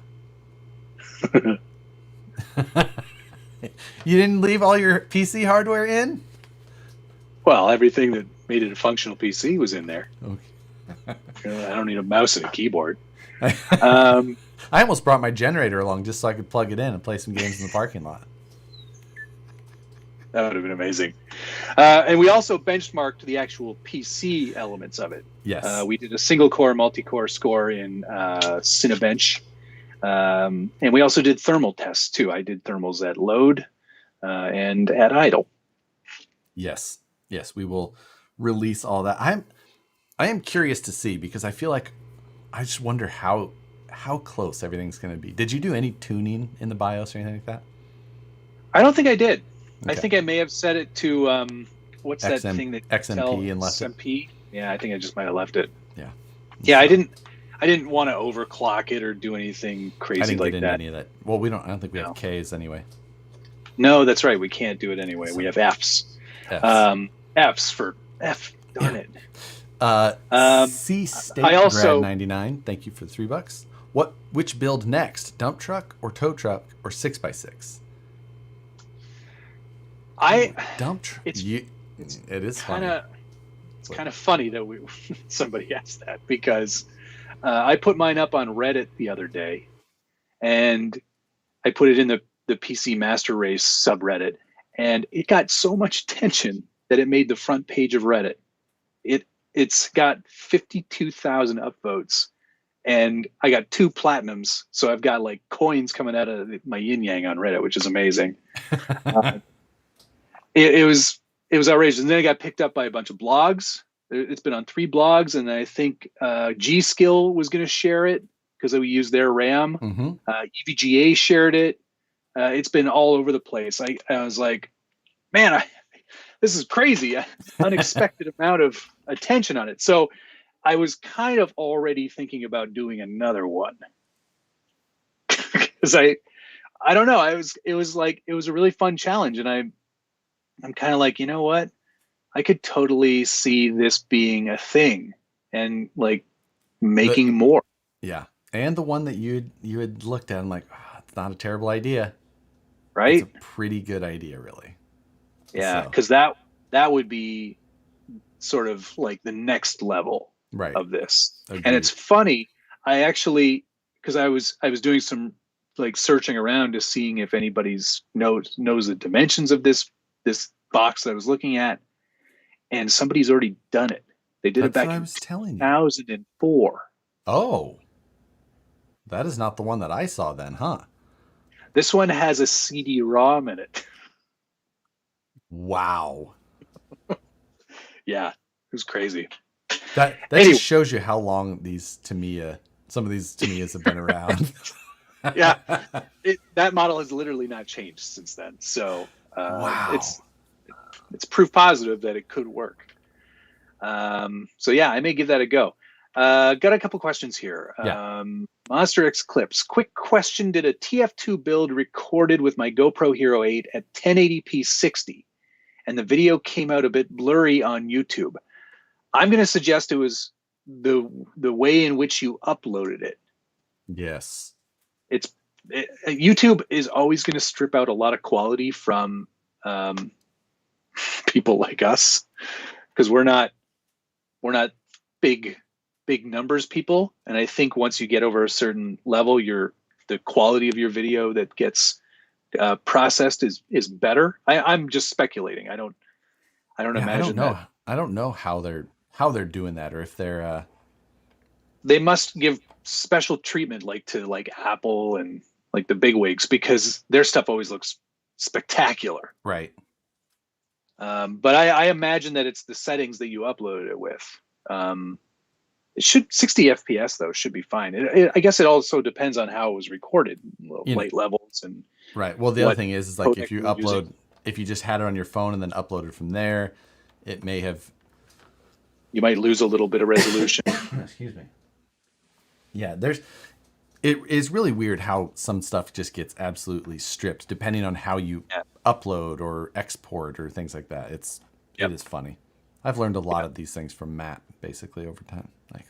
You didn't leave all your PC hardware in? Well, everything that made it a functional PC was in there. Okay. I don't need a mouse and a keyboard. I almost brought my generator along just so I could plug it in and play some games in the parking lot. That would have been amazing. And we also benchmarked the actual PC elements of it. Yes. We did a single-core, multi-core score in Cinebench. And we also did thermal tests, too. I did thermals at load and at idle. Yes. Yes, we will release all that. I am curious to see, because I feel like I just wonder how close everything's going to be. Did you do any tuning in the BIOS or anything like that? I don't think I did. Okay. I think I may have set it to what's that thing that XMP and left XMP? Yeah, I think I just might have left it. Yeah. Yeah, I didn't want to overclock it or do anything crazy like that. Any of that. Well, I don't think we have Ks anyway. No, that's right. We can't do it anyway. So, we have Fs. Fs for F. Darn it. C State Grad 99. Thank you for the $3. Which build next? Dump truck or tow truck or 6x6? Dump truck. It is funny. It's kind of funny that somebody asked that, because I put mine up on Reddit the other day, and I put it in the PC Master Race subreddit, and it got so much attention that it made the front page of Reddit. It's got 52,000 upvotes, and I got 2 platinums, so I've got like coins coming out of my yin yang on Reddit, which is amazing. It was outrageous. And then it got picked up by a bunch of blogs. It's been on 3 blogs, and I think G-Skill was going to share it because we use their RAM. Mm-hmm. EVGA shared it. It's been all over the place. I was like, man, this is crazy. Unexpected amount of attention on it. So I was kind of already thinking about doing another one. Because I don't know. It was a really fun challenge, and I'm kind of like, you know what? I could totally see this being a thing and like making more. Yeah. And the one that you had looked at, I'm like, it's not a terrible idea. Right? It's a pretty good idea, really. Yeah, because that would be sort of like the next level of this. Agreed. And it's funny. I actually, because I was doing some like searching around to seeing if anybody's knows the dimensions of this box that I was looking at, and somebody's already done it. They did it back in 2004. Oh, that is not the one that I saw then, huh? This one has a CD-ROM in it. Wow. Yeah, it was crazy. That anyway. Just shows you how long some of these Tamiyas have been around. Yeah, that model has literally not changed since then. So wow. It's proof positive that it could work. So yeah, I may give that a go. Got a couple questions here. Yeah. Monster X Clips. Quick question: did a TF2 build recorded with my GoPro Hero 8 at 1080p 60, and the video came out a bit blurry on YouTube? I'm going to suggest it was the way in which you uploaded it. Yes. YouTube is always going to strip out a lot of quality from people like us, because we're not we're not big numbers people, and I think once you get over a certain level, the quality of your video that gets processed is better. I'm just speculating. I don't imagine that. I don't know how they're doing that, or if they're They must give special treatment to Apple and like the big wigs, because their stuff always looks spectacular. right. But I imagine that it's the settings that you uploaded it with. It should 60 FPS though should be fine. I guess it also depends on how it was recorded, light levels and right. Well, the other thing is like if you upload, if you just had it on your phone and then uploaded from there, it may have. You might lose a little bit of resolution. Excuse me. Yeah, it is really weird how some stuff just gets absolutely stripped depending on how you upload or export or things like that. It is funny. I've learned a lot of these things from Matt basically over time. Like,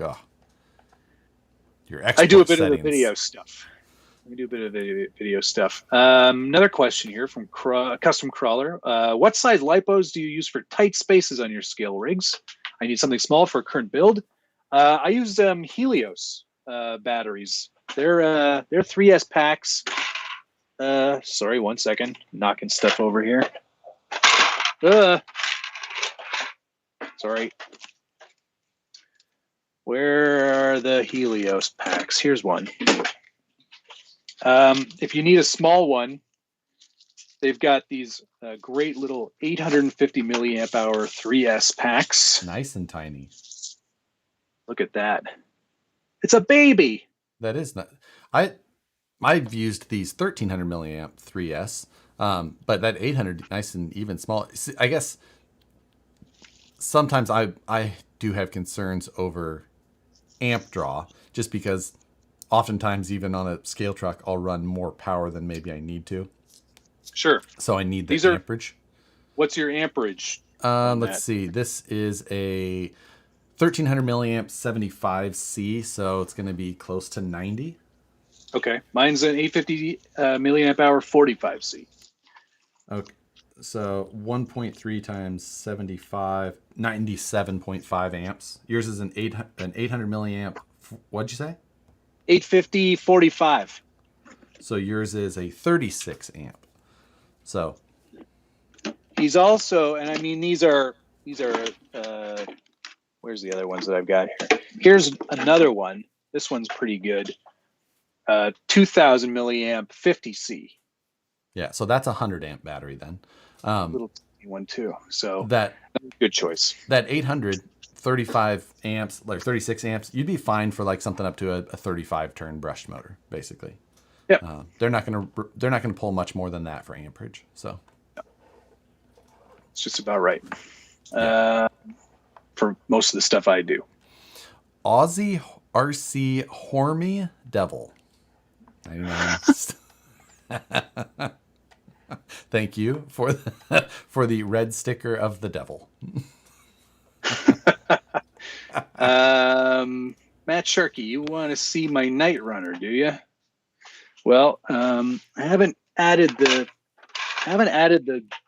your export I do a bit settings. of the video stuff. We do a bit of video stuff. Another question here from Custom Crawler. What size lipos do you use for tight spaces on your scale rigs? I need something small for a current build. I use Helios batteries. They're 3S packs. Sorry, 1 second. Knocking stuff over here. Sorry. Where are the Helios packs? Here's one. If you need a small one, they've got these great little 850 milliamp hour 3S packs. Nice and tiny. Look at that. It's a baby. That is not. I've used these 1300 milliamp 3S, but that 800 nice and even small. I guess sometimes I do have concerns over amp draw, just because oftentimes even on a scale truck I'll run more power than maybe I need to. Sure. So I need the amperage. What's your amperage? Let's see. This is a 1300 milliamp 75C, so it's going to be close to 90. Okay, mine's an 850 milliamp hour 45C. Okay, so 1.3 times 75, 97.5 amps. Yours is an 800 milliamp. What'd you say? 850 45. So yours is a 36 amp. So he's also, and I mean these are where's the other ones that I've got here? Here's another one. This one's pretty good. 2000 milliamp 50C. Yeah, so that's a 100 amp battery then. Little tiny one too. So that's a good choice. That 835 amps, like 36 amps, you'd be fine for like something up to a 35 turn brushed motor, basically. Yeah. They're not gonna pull much more than that for amperage. So it's just about right. For most of the stuff I do. Aussie RC Hormy Devil. 99. Thank you for the red sticker of the devil. Matt Sharkey, you want to see my Night Runner, do you? Well, I haven't added the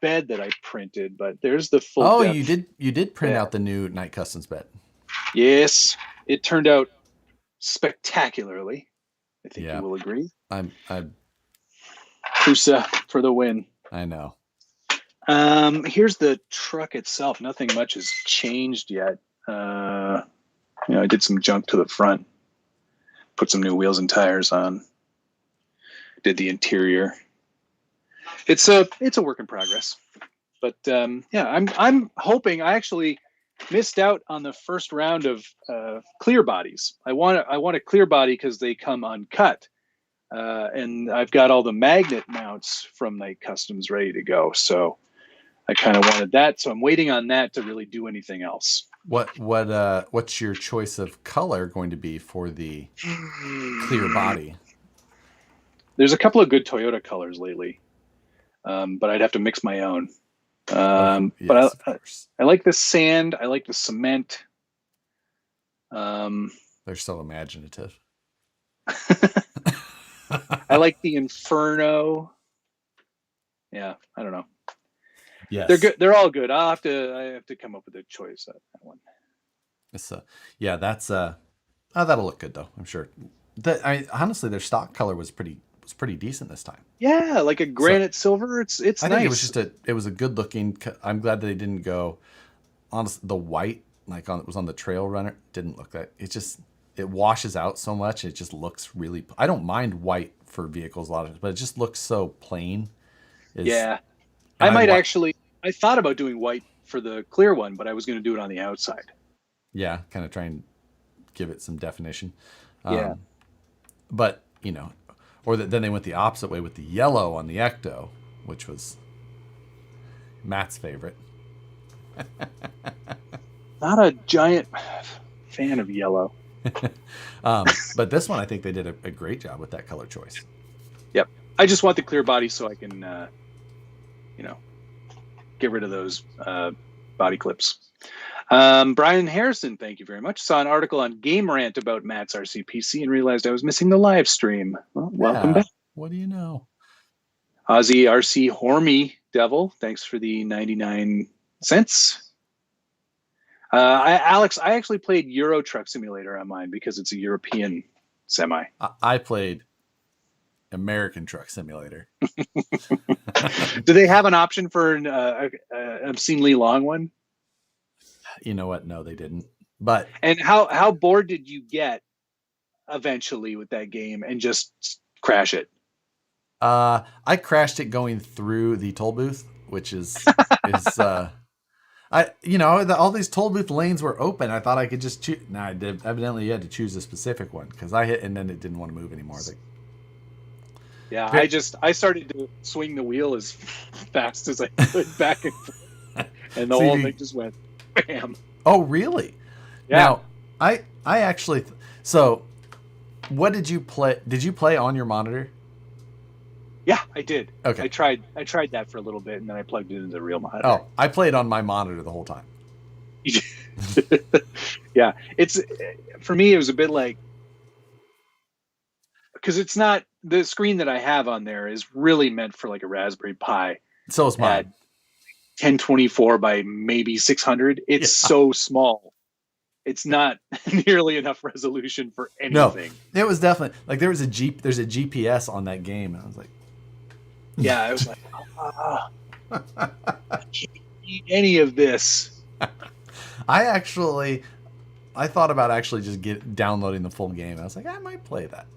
bed that I printed, but there's the full. Oh, depth. you did print out the new Night Customs bed. Yes, it turned out spectacularly. I think you will agree. I'm Prusa for the win. I know. Here's the truck itself. Nothing much has changed yet. I did some junk to the front, put some new wheels and tires on, did the interior. It's a work in progress, but I'm hoping. I actually missed out on the first round of clear bodies. I want a clear body because they come uncut, and I've got all the magnet mounts from Night Customs ready to go. So I kind of wanted that. So I'm waiting on that to really do anything else. What's your choice of color going to be for the clear body? There's a couple of good Toyota colors lately, but I'd have to mix my own. But I like the sand. I like the cement. They're so imaginative. I like the Inferno. Yeah, I don't know. Yes, they're good. They're all good. I have to come up with a choice on that one. It's yeah, that's oh, that'll look good though. I'm sure. Honestly, their stock color was pretty decent this time. Yeah, like a So granite silver. It's I think it was nice. just it was a good looking. I'm glad that they didn't go on the white it was on the trail runner. Didn't look that. It washes out so much. It just looks really. I don't mind white for vehicles a lot of times, but it just looks so plain. Is Yeah, and I I might want actually. I thought about doing white for the clear one, but I was going to do it on the outside. yeah, kind of try and give it some definition. Yeah. But then they went the opposite way with the yellow on the Ecto, which was Matt's favorite. Not a giant fan of yellow. But this one, I think they did a great job with that color choice. Yep. I just want the clear body so I can, get rid of those body clips. Brian Harrison, thank you very much. Saw an article on Game Rant about Matt's RCPC and realized I was missing the live stream. Well, welcome back. What do you know? Ozzy RC Hormy Devil, thanks for the 99 cents. Alex, I actually played Euro Truck Simulator on mine because it's a European semi. I played American Truck Simulator. Do they have an option for an obscenely long one? You know what? No, they didn't. But and how bored did you get eventually with that game and just crash it? I crashed it going through the toll booth, which is all these toll booth lanes were open. I thought I could just choose. No, I did. Evidently, you had to choose a specific one because I hit and then it didn't want to move anymore. Yeah, I started to swing the wheel as fast as I could back and forth, and the whole thing just went bam. Oh, really? Yeah. Now, I actually. So, what did you play? Did you play on your monitor? Yeah, I did. Okay. I tried that for a little bit, and then I plugged it into the real monitor. Oh, I played on my monitor the whole time. Yeah, it's for me. It was a bit like because it's not the screen that I have on there is really meant for like a Raspberry Pi. So is mine. 1024 by maybe 600. It's so small. It's not nearly enough resolution for anything. No, it was definitely like there's a GPS on that game. I was like, yeah, I was like, I can't eat any of this. I thought about actually just downloading the full game. I was like, I might play that.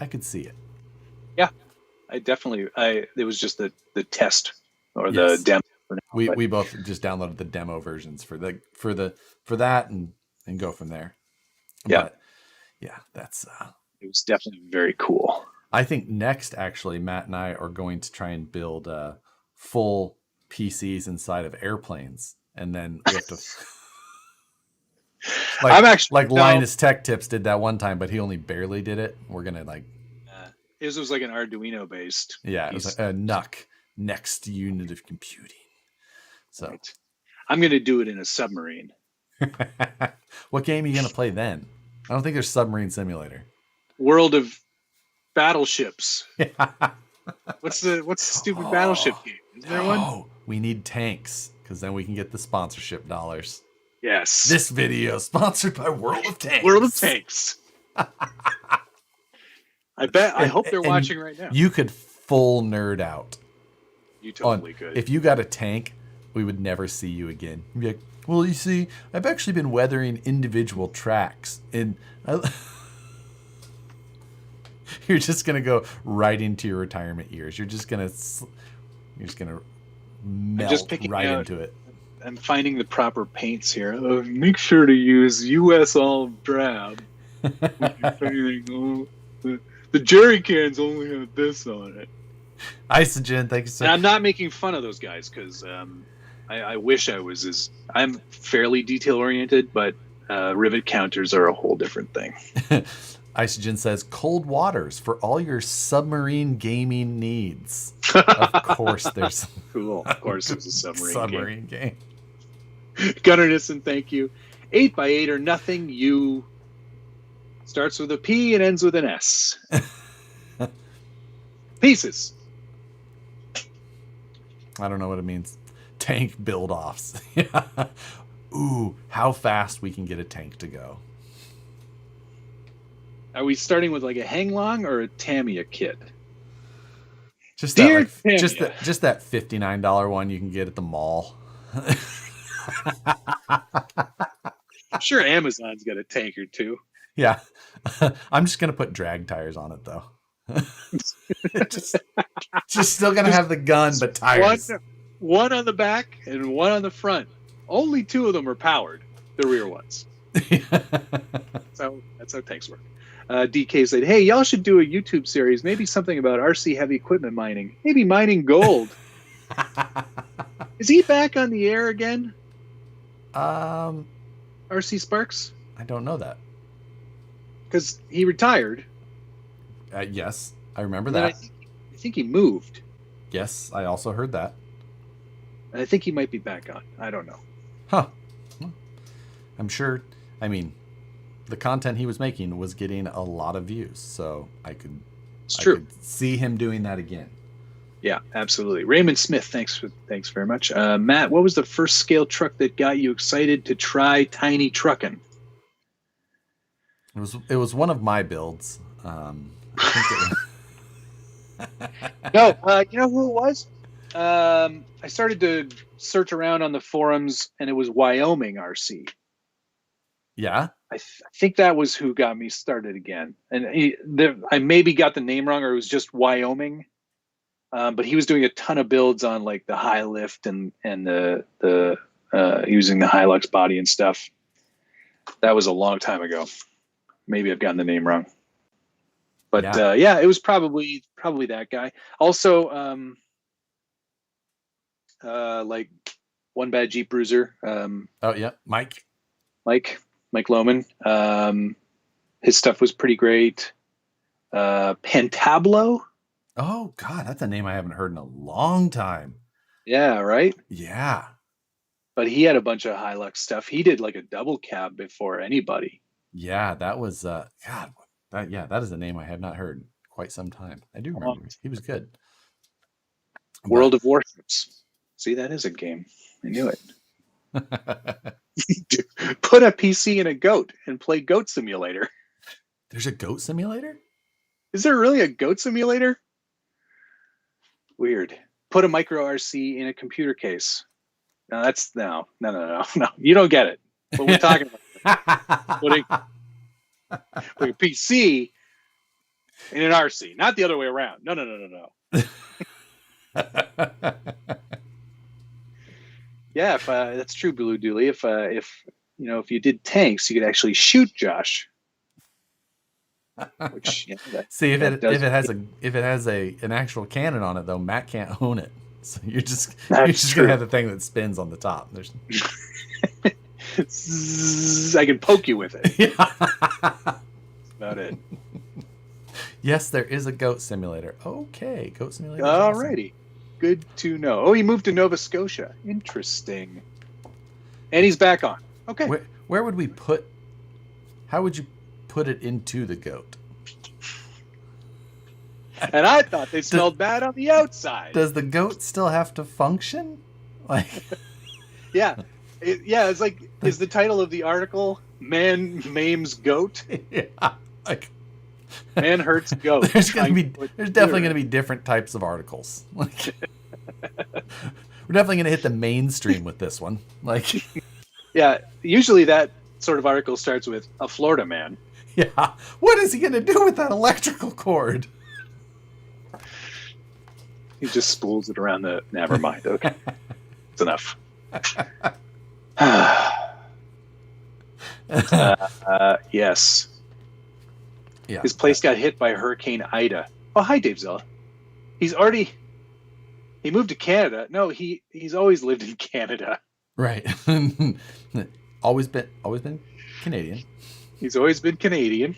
I could see it. Yeah, it was just the test or the demo. We both just downloaded the demo versions for that and go from there. Yeah. But yeah, that's it was definitely very cool. I think next actually Matt and I are going to try and build full PCs inside of airplanes, and then we have to Linus Tech Tips did that one time, but he only barely did it. We're gonna his was like an Arduino based. Yeah, it was like a NUC, next unit of computing. So right. I'm going to do it in a submarine. What game are you going to play then? I don't think there's Submarine Simulator. World of Battleships. What's the stupid battleship game? Is there one? Oh, we need tanks because then we can get the sponsorship dollars. Yes. This video is sponsored by World of Tanks. World of Tanks. I hope they're watching right now. You could full nerd out. You totally could. If you got a tank, we would never see you again. You'd be like, well, you see, I've actually been weathering individual tracks, and you're just gonna go right into your retirement years. You're just gonna melt right into it. I'm finding the proper paints here. Make sure to use US Olive Drab. The jerry cans only have this on it. Isogen, thank you so much. And I'm not making fun of those guys because I wish I was I'm fairly detail oriented, but rivet counters are a whole different thing. Isogen says cold waters for all your submarine gaming needs. Of course, there's cool. Of course, there's a submarine game. Gunnar Nissen, thank you. 8x8 or nothing. You starts with a P and ends with an S. Pieces. I don't know what it means. Tank build offs. Ooh, how fast we can get a tank to go. Are we starting with like a Hanglong or a Tamiya kit? Just that, Dear like, Tamiya. just that $59 one you can get at the mall. I'm sure Amazon's got a tank or two. Yeah. I'm just gonna put drag tires on it though. just still gonna have the gun, but tires. One on the back and one on the front. Only two of them are powered, the rear ones. So that's how tanks work. DK said, "Hey, y'all should do a YouTube series, maybe something about RC heavy equipment mining, maybe mining gold." Is he back on the air again? RC Sparks? I don't know that. Because he retired. Yes, I remember that. I think he moved. Yes, I also heard that. And I think he might be back on. I don't know. Huh. I'm sure. I mean, the content he was making was getting a lot of views, so I could see him doing that again. Yeah, absolutely. Raymond Smith, thanks very much. Matt, what was the first scale truck that got you excited to try tiny trucking? It was one of my builds. I think it was... No, you know who it was? I started to search around on the forums, and it was Wyoming RC. Yeah, I think that was who got me started again. And I maybe got the name wrong, or it was just Wyoming. But he was doing a ton of builds on like the high lift and the using the Hilux body and stuff. That was a long time ago. Maybe I've gotten the name wrong. But yeah, it was probably that guy. Also, like One Bad Jeep Bruiser. Oh yeah, Mike Lohman. His stuff was pretty great. Pentablo. Oh God, that's a name I haven't heard in a long time. Yeah, right? Yeah. But he had a bunch of Hilux stuff. He did like a double cab before anybody. Yeah, that was God. That is a name I have not heard in quite some time. I do remember he was good. World of Warships. See, that is a game. I knew it. Put a PC in a goat and play Goat Simulator. There's a Goat Simulator? Is there really a Goat Simulator? Weird. Put a micro RC in a computer case. No, that's no. You don't get it. But we're talking about putting a PC in an RC, not the other way around. No. Yeah, if that's true, Blue Dooley. If if you did tanks, you could actually shoot Josh. Which, see if it has an actual cannon on it though, Matt can't own it. So you're just gonna have the thing that spins on the top. There's I can poke you with it. Yeah. That's about it. Yes, there is a Goat Simulator. Okay, Goat Simulator. Alrighty. Awesome. Good to know. Oh, he moved to Nova Scotia. Interesting. And he's back on. Okay. Where would we put? How would you put it into the goat? And I thought they smelled bad on the outside. Does the goat still have to function? Like, yeah, it's like, is the title of the article "Man Maims Goat"? Yeah, like man hurts goat. There's definitely going to be different types of articles. Like, we're definitely going to hit the mainstream with this one. Like, yeah, usually that sort of article starts with a Florida man. Yeah, what is he going to do with that electrical cord? He just spools it around the. Never mind. Okay, it's enough. Yes. Yeah. His place got hit by Hurricane Ida. Oh, hi, Dave Zilla. He moved to Canada. No, he's always lived in Canada. Right. always been Canadian. He's always been Canadian.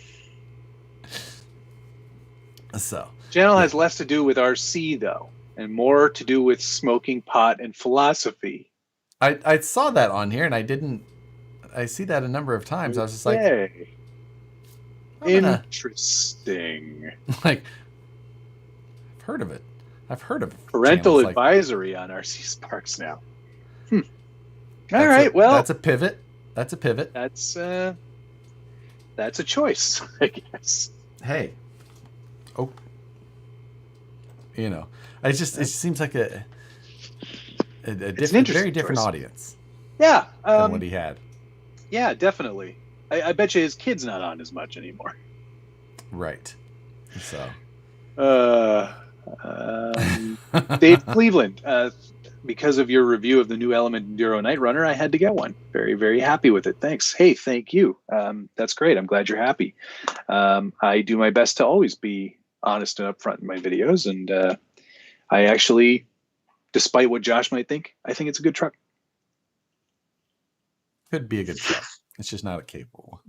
So channel has less to do with RC though, and more to do with smoking pot and philosophy. I saw that on here, and I see that a number of times. I was just like, interesting. Like, I've heard of it. Parental advisory on RC Sparks now. All right. Well, that's a pivot. That's a pivot. That's a choice, I guess. Hey, oh, it just seems like a different, very different choice. audience. Yeah. Than what he had. Yeah, definitely. I bet you his kid's not on as much anymore. Right. So. Dave Cleveland, because of your review of the new Element Enduro Night Runner, I had to get one. Very, very happy with it. Thanks. Hey, thank you. That's great. I'm glad you're happy. I do my best to always be honest and upfront in my videos, and I actually, despite what Josh might think, I think it's a good truck. Could be a good truck. It's just not a capable one.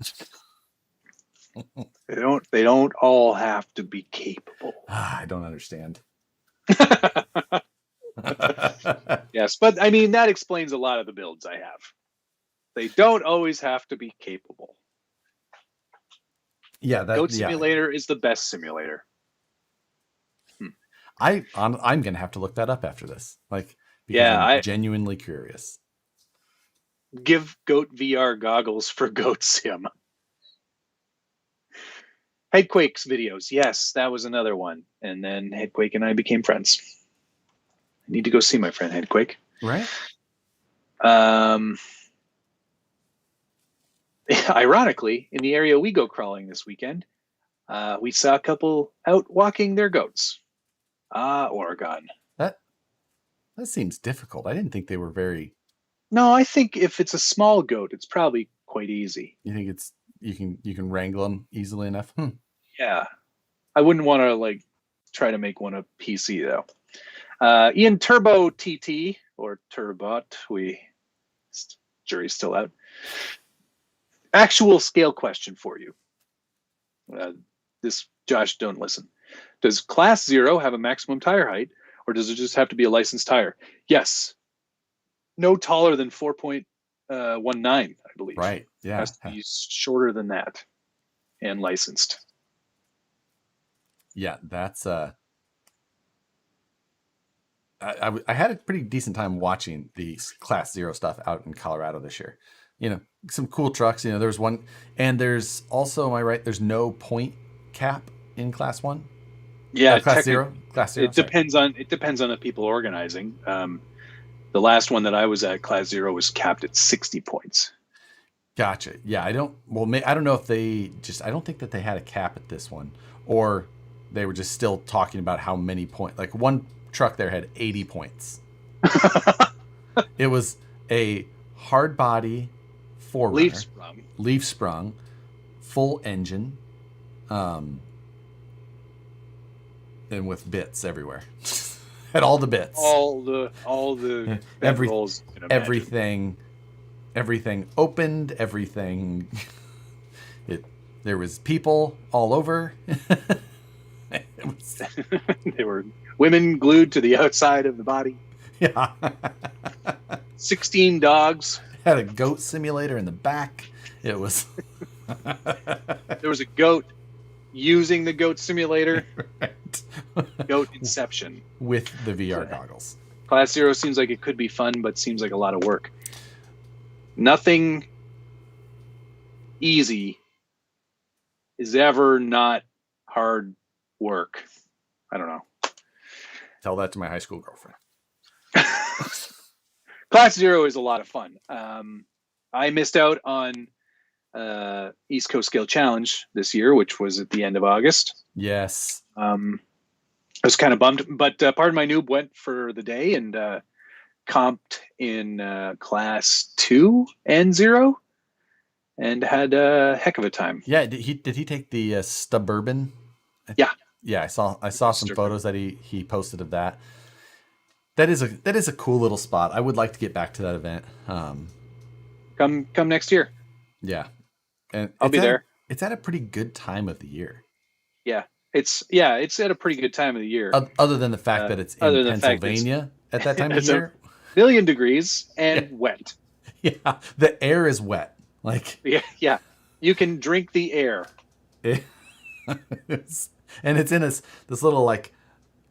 They don't all have to be capable. I don't understand. Yes, but I mean that explains a lot of the builds I have. They don't always have to be capable. Yeah, Goat Simulator is the best simulator. I'm gonna have to look that up after this. Because I'm genuinely curious. Give Goat VR goggles for Goat Sim. Headquake's videos. Yes, that was another one. And then Headquake and I became friends. I need to go see my friend Headquake. Right. Ironically, in the area we go crawling this weekend, we saw a couple out walking their goats. Oregon. That seems difficult. I didn't think they were very... No, I think if it's a small goat, it's probably quite easy. You think you can wrangle them easily enough? Yeah. I wouldn't want to try to make one a PC though. Ian Turbo TT or Turbot, jury's still out. Actual scale question for you. This, Josh, don't listen. Does Class 0 have a maximum tire height, or does it just have to be a licensed tire? Yes. No taller than 4.19, I believe. Right. Yeah. It has to be shorter than that and licensed. Yeah, that's I had a pretty decent time watching the Class 0 stuff out in Colorado this year. Some cool trucks. There was one, and there's also, am I right? There's no point cap in Class 1. Yeah, Class 0. Class 0. It depends on the people organizing. The last one that I was at, Class 0, was capped at 60 points. Gotcha. Yeah, I don't know if I don't think that they had a cap at this one, or they were just still talking about how many points. Like one truck there had 80 points. It was a hard body 4Runner. Leaf sprung, full engine, and with bits everywhere. Had all the bits. All the everything opened, everything. There was people all over. There were women glued to the outside of the body. Yeah. 16 dogs. Had a goat simulator in the back. It was. There was a goat using the goat simulator. Right. Goat Inception. With the VR goggles. Class 0 seems like it could be fun, but seems like a lot of work. Nothing easy is ever not hard work. I don't know. Tell that to my high school girlfriend. Class 0 is a lot of fun. I missed out on East Coast Scale Challenge this year, which was at the end of August. Yes. I was kind of bummed, but Pardon My Noob went for the day and comped in Class 2 and 0 and had a heck of a time. Yeah, did he take the Suburban? Yeah. Yeah, I saw some photos that he posted of that. That is a cool little spot. I would like to get back to that event. Come next year. Yeah. And I'll be there. It's at a pretty good time of the year. Yeah. It's at a pretty good time of the year. Other than the fact that it's in Pennsylvania at that time of year. 1,000,000 degrees and wet. Yeah. The air is wet. Yeah. You can drink the air. And it's in this little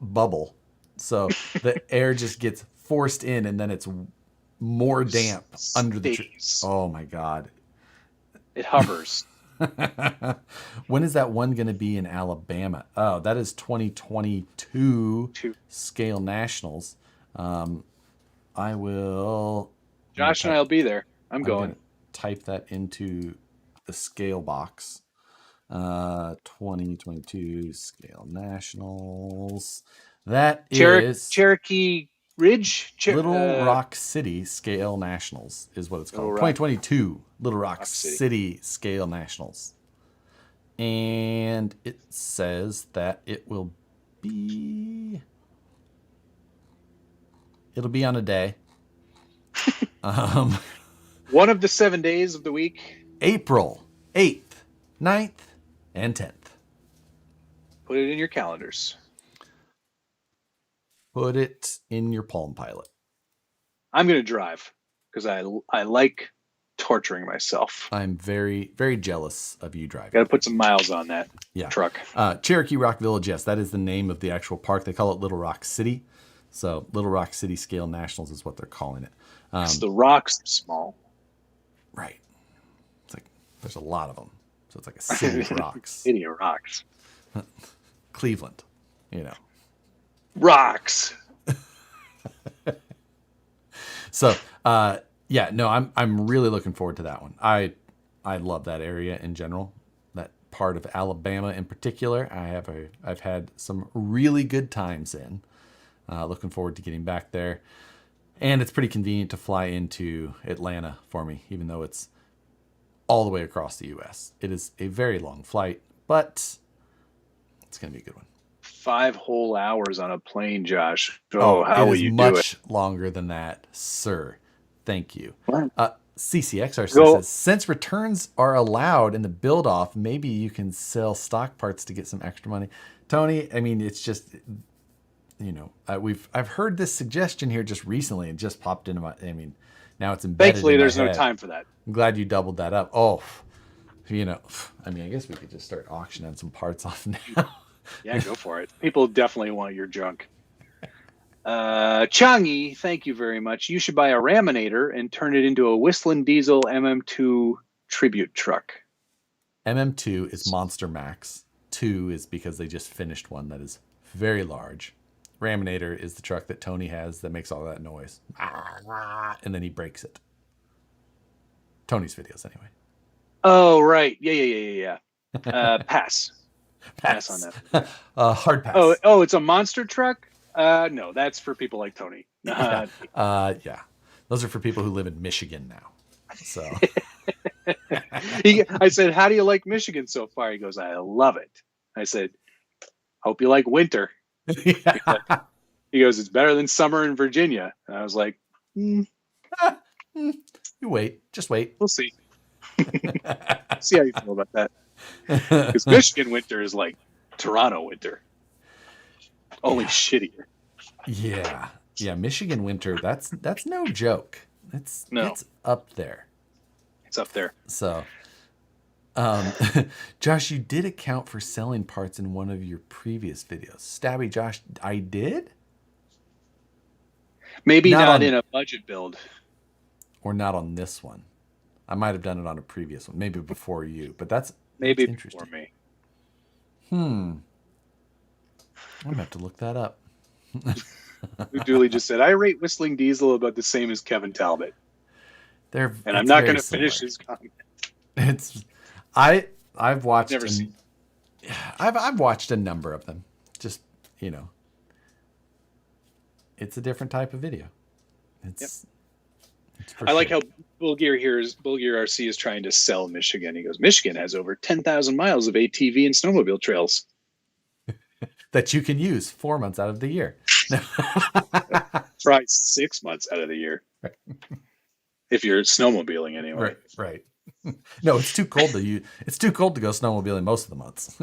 bubble. So the air just gets forced in and then it's more damp under the tree. Stays. Oh my God. It hovers. When is that one going to be in Alabama? Oh, that is 2022 Scale Nationals. I will. Josh and I'll be there. I'm going. Gonna type that into the scale box. 2022 Scale Nationals. That is Cherokee Ridge, Little Rock City Scale Nationals is what it's called. 2022 Little Rock City Scale Nationals. And it says that it'll be on a day. One of the 7 days of the week. April 8th, 9th, and 10th. Put it in your calendars. Put it in your Palm Pilot. I'm going to drive because I like torturing myself. I'm very, very jealous of you driving. Got to put some miles on that truck. Cherokee Rock Village, yes, that is the name of the actual park. They call it Little Rock City. So Little Rock City Scale Nationals is what they're calling it. The rocks are small. Right. It's like there's a lot of them. So it's like a city of rocks. City of rocks. Cleveland, Rocks. So, yeah, no, I'm really looking forward to that one. I love that area in general. That part of Alabama in particular, I've had some really good times in. Looking forward to getting back there. And it's pretty convenient to fly into Atlanta for me, even though it's all the way across the U.S. It is a very long flight, but it's going to be a good one. 5 whole hours on a plane, Josh. How will you do it? Much longer than that, sir. Thank you. What? CCXRC says, since returns are allowed in the build-off, maybe you can sell stock parts to get some extra money. Tony, I mean, it's just... I've heard this suggestion here just recently and just popped into my. I mean, now it's embedded. Thankfully, in my there's head. no time for that. I'm glad you doubled that up. Oh, I mean, I guess we could just start auctioning some parts off now. Yeah, go for it. People definitely want your junk. Changi, thank you very much. You should buy a Raminator and turn it into a Whistling Diesel MM2 tribute truck. MM2 is Monster Max. 2 is because they just finished one that is very large. Raminator is the truck that Tony has that makes all that noise. And then he breaks it. Tony's videos, anyway. Oh, right. Yeah. Pass. Pass on that. Hard pass. Oh, it's a monster truck? No, that's for people like Tony. Yeah. Those are for people who live in Michigan now. So I said, how do you like Michigan so far? He goes, I love it. I said, hope you like winter. Yeah. He goes, it's better than summer in Virginia. And I was like, You wait. Just wait. We'll see. See how you feel about that. Because Michigan winter is like Toronto winter. Only shittier. Yeah. Michigan winter, that's no joke. It's up there. It's up there. So Josh, you did account for selling parts in one of your previous videos. Stabby Josh, I did? Maybe not in a budget build. Or not on this one. I might have done it on a previous one, maybe before you, but that's interesting. Before me. I'm going to have to look that up. Dooley just said, I rate Whistling Diesel about the same as Kevin Talbot. And I'm not going to finish his comment. I've watched Never seen. I've watched a number of them. Just, it's a different type of video. I like how Bulgir RC is trying to sell Michigan. He goes, Michigan has over 10,000 miles of ATV and snowmobile trails that you can use 4 months out of the year. Probably 6 months out of the year. Right. If you're snowmobiling anyway. Right. No, it's too cold it's too cold to go snowmobiling most of the months.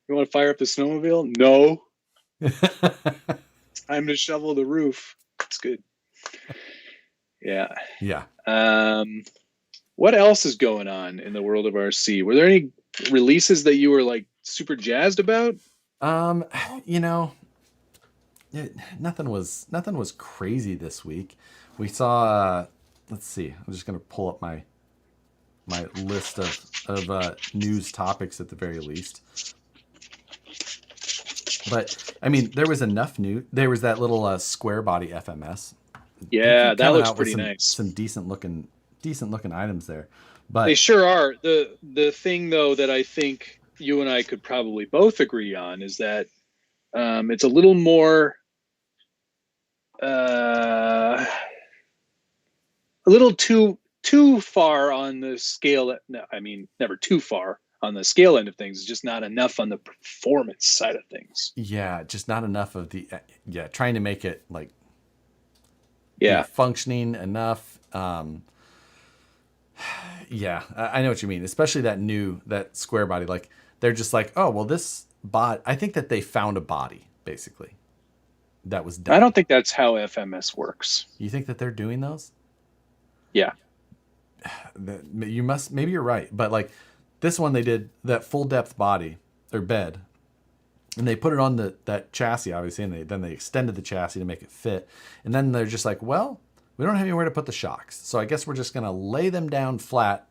You want to fire up the snowmobile? No. Time to shovel the roof. It's good. Yeah. What else is going on in the world of RC? Were there any releases that you were like super jazzed about? nothing was crazy this week. We saw. Let's see. I'm just gonna pull up my list of news topics at the very least. But I mean, there was enough news. There was that little square body FMS. They Yeah, keep that coming looks out with pretty nice. some decent looking items there. But They sure are. The thing though that I think you and I could probably both agree on is that it's a little more a little too far on the scale. No, I mean never too far on the scale end of things. It's just not enough on the performance side of things. yeah, just not enough of the trying to make it like be Yeah, functioning enough. Yeah, I know what you mean. Especially that square body. Like they're just like, oh well, this bot. I think that they found a body basically that was done. I don't think that's how FMS works. You think that they're doing those? Yeah, You must. Maybe you're right, but like this one, they did that full depth body or bed, and they put it on that chassis obviously, and then they extended the chassis to make it fit, and then they're just like, well, we don't have anywhere to put the shocks, so I guess we're just gonna lay them down flat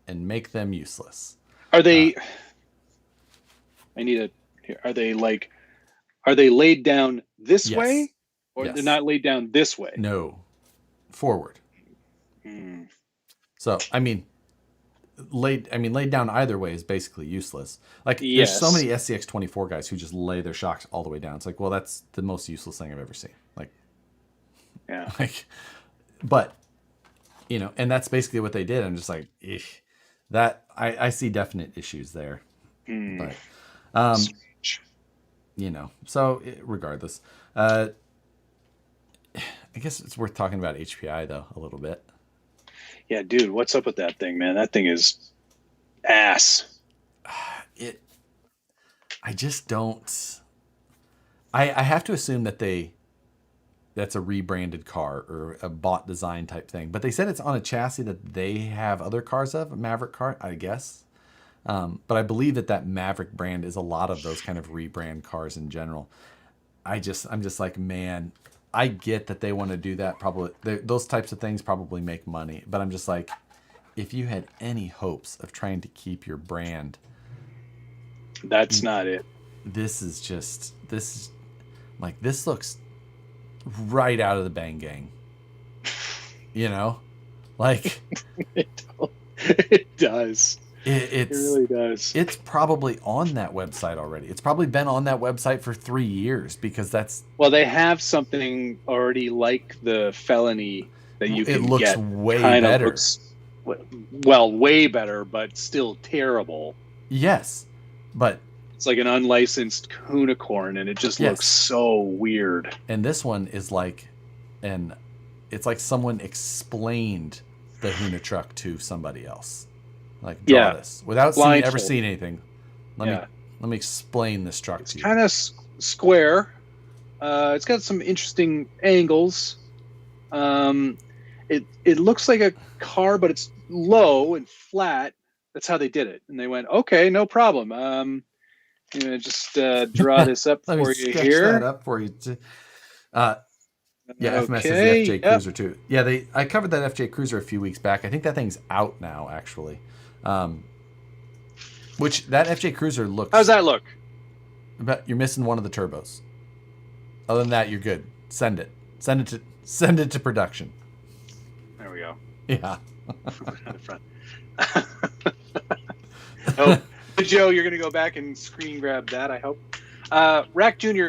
and make them useless. are they? I need a. Are they laid down this Yes. way, or Yes. they're not laid down this way? No, forward. Hmm. So I mean, laid down either way is basically useless. Like Yes. there's so many SCX24 guys who just lay their shocks all the way down. It's like, well, that's the most useless thing I've ever seen. Yeah. Like, but and that's basically what they did. I'm just like, that I see definite issues there. Hmm. But so regardless, I guess it's worth talking about HPI though a little bit. Yeah, dude, what's up with that thing, man? That thing is ass. I just don't. I have to assume that that's a rebranded car or a bot design type thing. But they said it's on a chassis that they have other cars of, a Maverick car, I guess. But I believe that Maverick brand is a lot of those kind of rebrand cars in general. I'm just like, man, I get that they want to do that. Probably those types of things probably make money. But I'm just like, if you had any hopes of trying to keep your brand, that's not it. This looks right out of the Bang Gang. Like it does. It really does. It's probably on that website already. It's probably been on that website for 3 years because that's. Well, they have something already like the felony that you can get. It looks way better. Looks, well, way better, but still terrible. Yes, but it's like an unlicensed unicorn, and it just looks so weird. And this one is like, it's like someone explained the Huna truck to somebody else. Like, draw this without ever seeing anything. Let me explain this truck to you. It's kind of square. It's got some interesting angles. It looks like a car, but it's low and flat. That's how they did it. And they went, okay, no problem. I'm gonna just draw this up Let for me you sketch here. that up for you. FMS is the FJ Cruiser too. Yeah, I covered that FJ Cruiser a few weeks back. I think that thing's out now, actually. Which that FJ Cruiser looks. How's that look? But you're missing one of the turbos. Other than that, you're good. Send it to production. There we go. Yeah. On the front. Oh, Joe, you're gonna go back and screen grab that, I hope. Rack Jr.,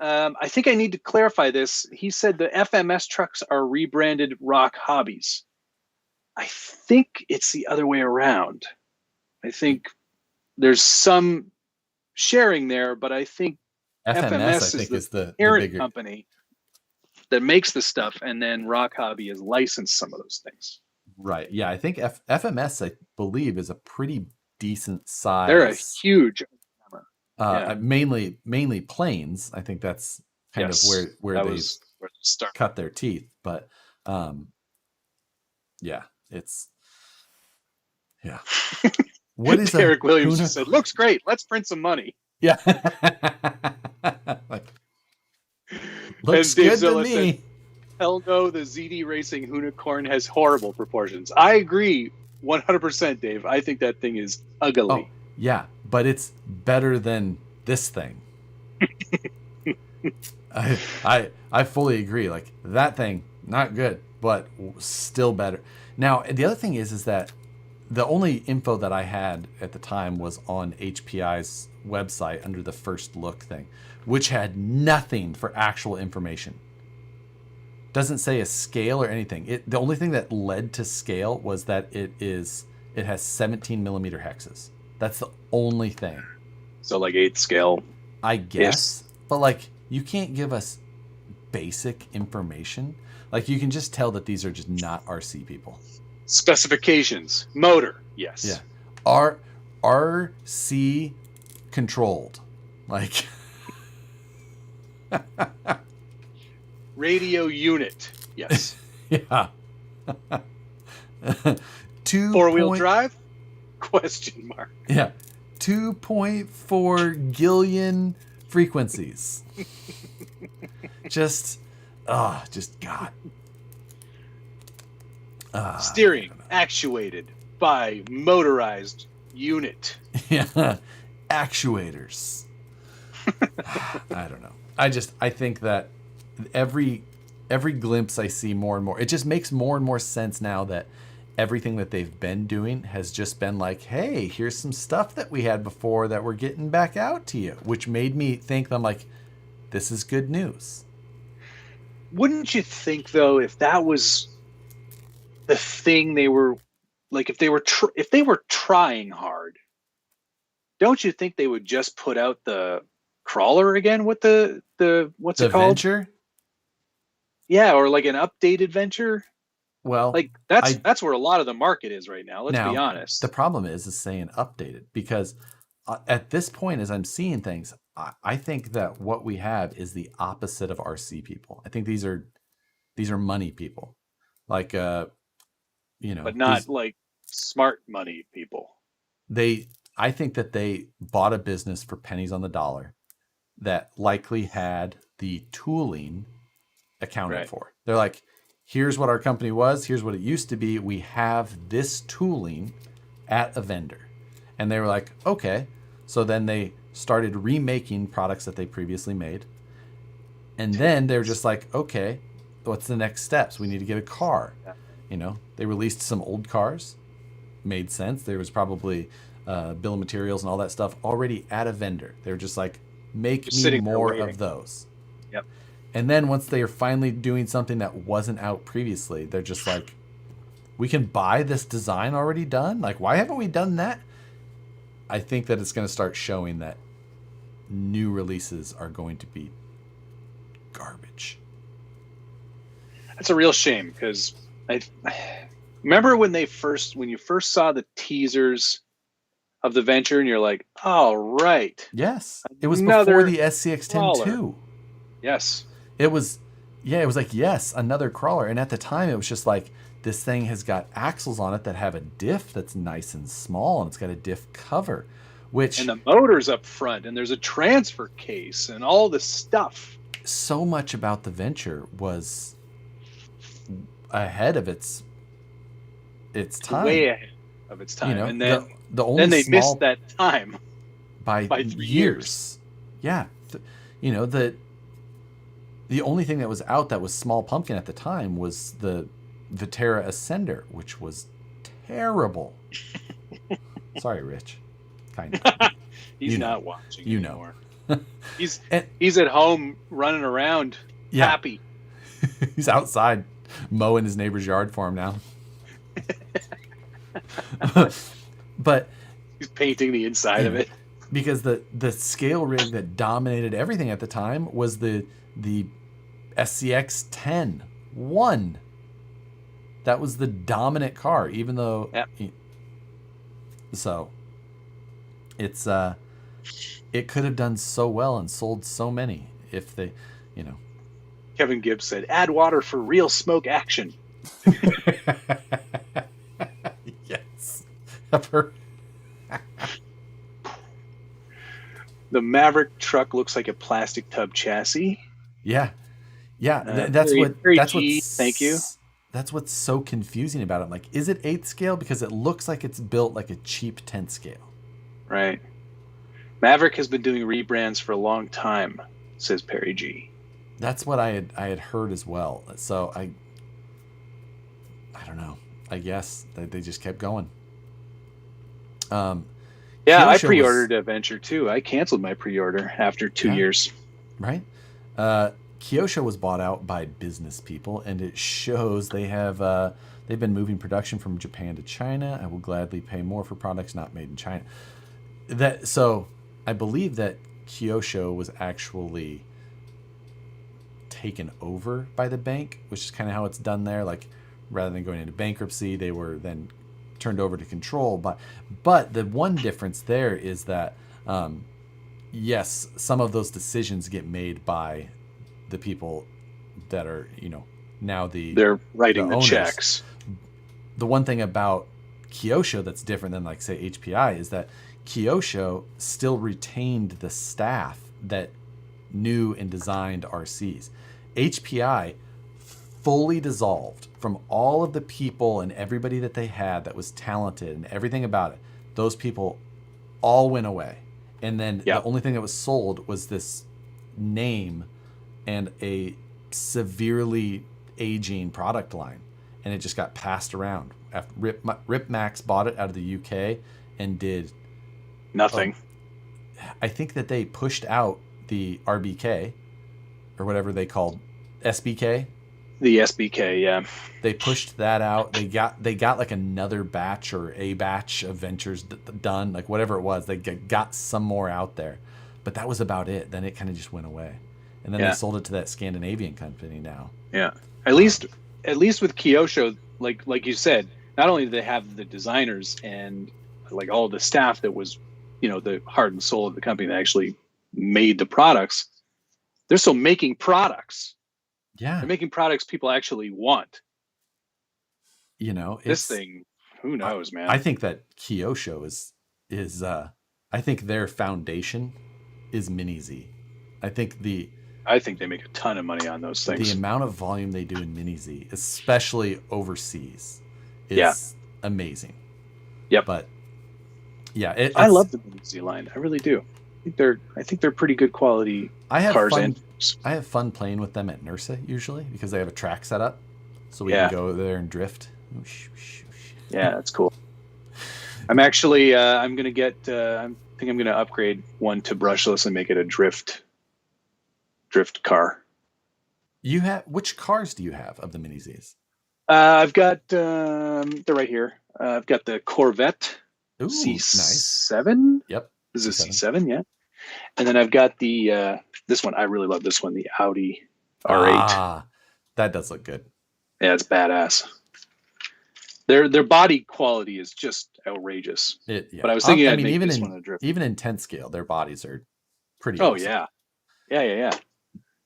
I think I need to clarify this. He said the FMS trucks are rebranded Rock Hobbies. I think it's the other way around. I think there's some sharing there, but I think FMS is the parent company that makes the stuff, and then Rock Hobby has licensed some of those things. Right. Yeah, I think FMS, I believe, is a pretty decent size. They're a huge. Mainly planes. I think that's kind of where they cut their teeth. But what is Derek Williams just said? Looks great. Let's print some money. Yeah. Looks Dave good to Zilla said, me. hell no, the ZD Racing Unicorn has horrible proportions. I agree 100%, Dave. I think that thing is Oh, ugly. yeah, but it's better than this thing. I fully agree. Like that thing, not good, but still better. Now, the other thing is that the only info that I had at the time was on HPI's website under the first look thing, which had nothing for actual information. Doesn't say a scale or anything. The only thing that led to scale was that it has 17 millimeter hexes. That's the only thing. So like 8th scale. I guess. But like you can't give us basic information. Like you can just tell that these are just not RC people. Specifications. Motor. Yes. Yeah. RC controlled. Like radio unit. Yes. yeah. 4-wheel drive? Question mark. Yeah. 2.4 gillion frequencies. just God. Steering actuated by motorized unit. Yeah. Actuators. I don't know. I think that every glimpse I see more and more, it just makes more and more sense now that everything that they've been doing has just been like, hey, here's some stuff that we had before that we're getting back out to you, which made me think, I'm like, this is good news. Wouldn't you think though, if that was the thing they were like, if they were trying hard, don't you think they would just put out the crawler again with the what's it called? Venture? Yeah, or like an updated Venture. Well, like that's where a lot of the market is right now. Let's be honest. The problem is saying updated, because at this point, as I'm seeing things, I think that what we have is the opposite of RC people. I think these are money people, like but not like smart money people. I think that they bought a business for pennies on the dollar that likely had the tooling accounted for. They're like, here's what our company was. Here's what it used to be. We have this tooling at a vendor. And they were like, okay. So then they started remaking products that they previously made. And then they were just like, okay, what's the next steps? We need to get a car. Yeah. They released some old cars. Made sense. There was probably bill of materials and all that stuff already at a vendor. They were just like, make me more of those. Yep. And then once they are finally doing something that wasn't out previously, they're just like, we can buy this design already done? Like, why haven't we done that? I think that it's going to start showing that new releases are going to be garbage. That's a real shame, because I remember when you first saw the teasers of the Venture and you're like, oh, right. Yes. It was before the SCX-10 too. Yes. It was like, yes, another crawler. And at the time, it was just like, this thing has got axles on it that have a diff that's nice and small, and it's got a diff cover, and the motor's up front, and there's a transfer case, and all this stuff. So much about the Venture was ahead of its time. Way ahead of its time. And then they missed that time by 3 years. Yeah. The only thing that was out that was small pumpkin at the time was the Viterra Ascender, which was terrible. Sorry, Rich. Kind of. He's not watching anymore. He's at home running around happy. He's outside mowing his neighbor's yard for him now. But he's painting the inside of it. Because the scale rig that dominated everything at the time was the SCX-10 1. That was the dominant car, even though so it's it could have done so well and sold so many if they, Kevin Gibbs said, add water for real smoke action. Yes. The Maverick truck looks like a plastic tub chassis. Yeah. Yeah, Perry G, thank you. that's what's so confusing about it. Like, is it 8th scale? Because it looks like it's built like a cheap 10th scale. Right. Maverick has been doing rebrands for a long time, says Perry G. That's what I had heard as well. So I don't know. I guess they just kept going. Yeah, Kyosho I pre-ordered a Venture too. I canceled my pre-order after 2 years. Right. Kyosho was bought out by business people, and it shows they've been moving production from Japan to China. I will gladly pay more for products not made in China. So I believe that Kyosho was actually taken over by the bank, which is kind of how it's done there. Like, rather than going into bankruptcy, they were then turned over to control. But the one difference there is that yes, some of those decisions get made by the people that are, now they're writing the checks. The one thing about Kyosho that's different than, like, say, HPI is that Kyosho still retained the staff that knew and designed RCs. HPI fully dissolved from all of the people and everybody that they had that was talented and everything about it. Those people all went away. And then the only thing that was sold was this name and a severely aging product line. And it just got passed around. Rip Max bought it out of the UK and did nothing. I think that they pushed out the RBK or whatever they called SBK. The SBK, yeah. They pushed that out. They got like another batch or a batch of Ventures done, like whatever it was. They got some more out there, but that was about it. Then it kind of just went away, and then they sold it to that Scandinavian company now. Yeah, at least with Kyosho, like you said, not only do they have the designers and like all the staff that was, the heart and soul of the company that actually made the products, they're still making products. Yeah, they're making products people actually want. This thing, who knows, man? I think that Kyosho is I think their foundation is Mini Z. I think they make a ton of money on those things. The amount of volume they do in Mini Z, especially overseas, is amazing. Yep. But yeah, I love the Mini Z line. I really do. I think they're pretty good quality cars. I have fun playing with them at NERSA usually because they have a track set up, so we can go there and drift. Yeah, that's cool. I'm actually I'm gonna get I think I'm gonna upgrade one to brushless and make it a drift car. You have which cars do you have of the Mini Zs? I've got they're right here. I've got the Corvette C7. Nice. Yep. This is a C7, yeah. And then I've got the this one. I really love this one, the Audi R8. That does look good. Yeah, it's badass. Their body quality is just outrageous. But I was thinking, even in 10th scale, their bodies are pretty. Oh awesome. Yeah.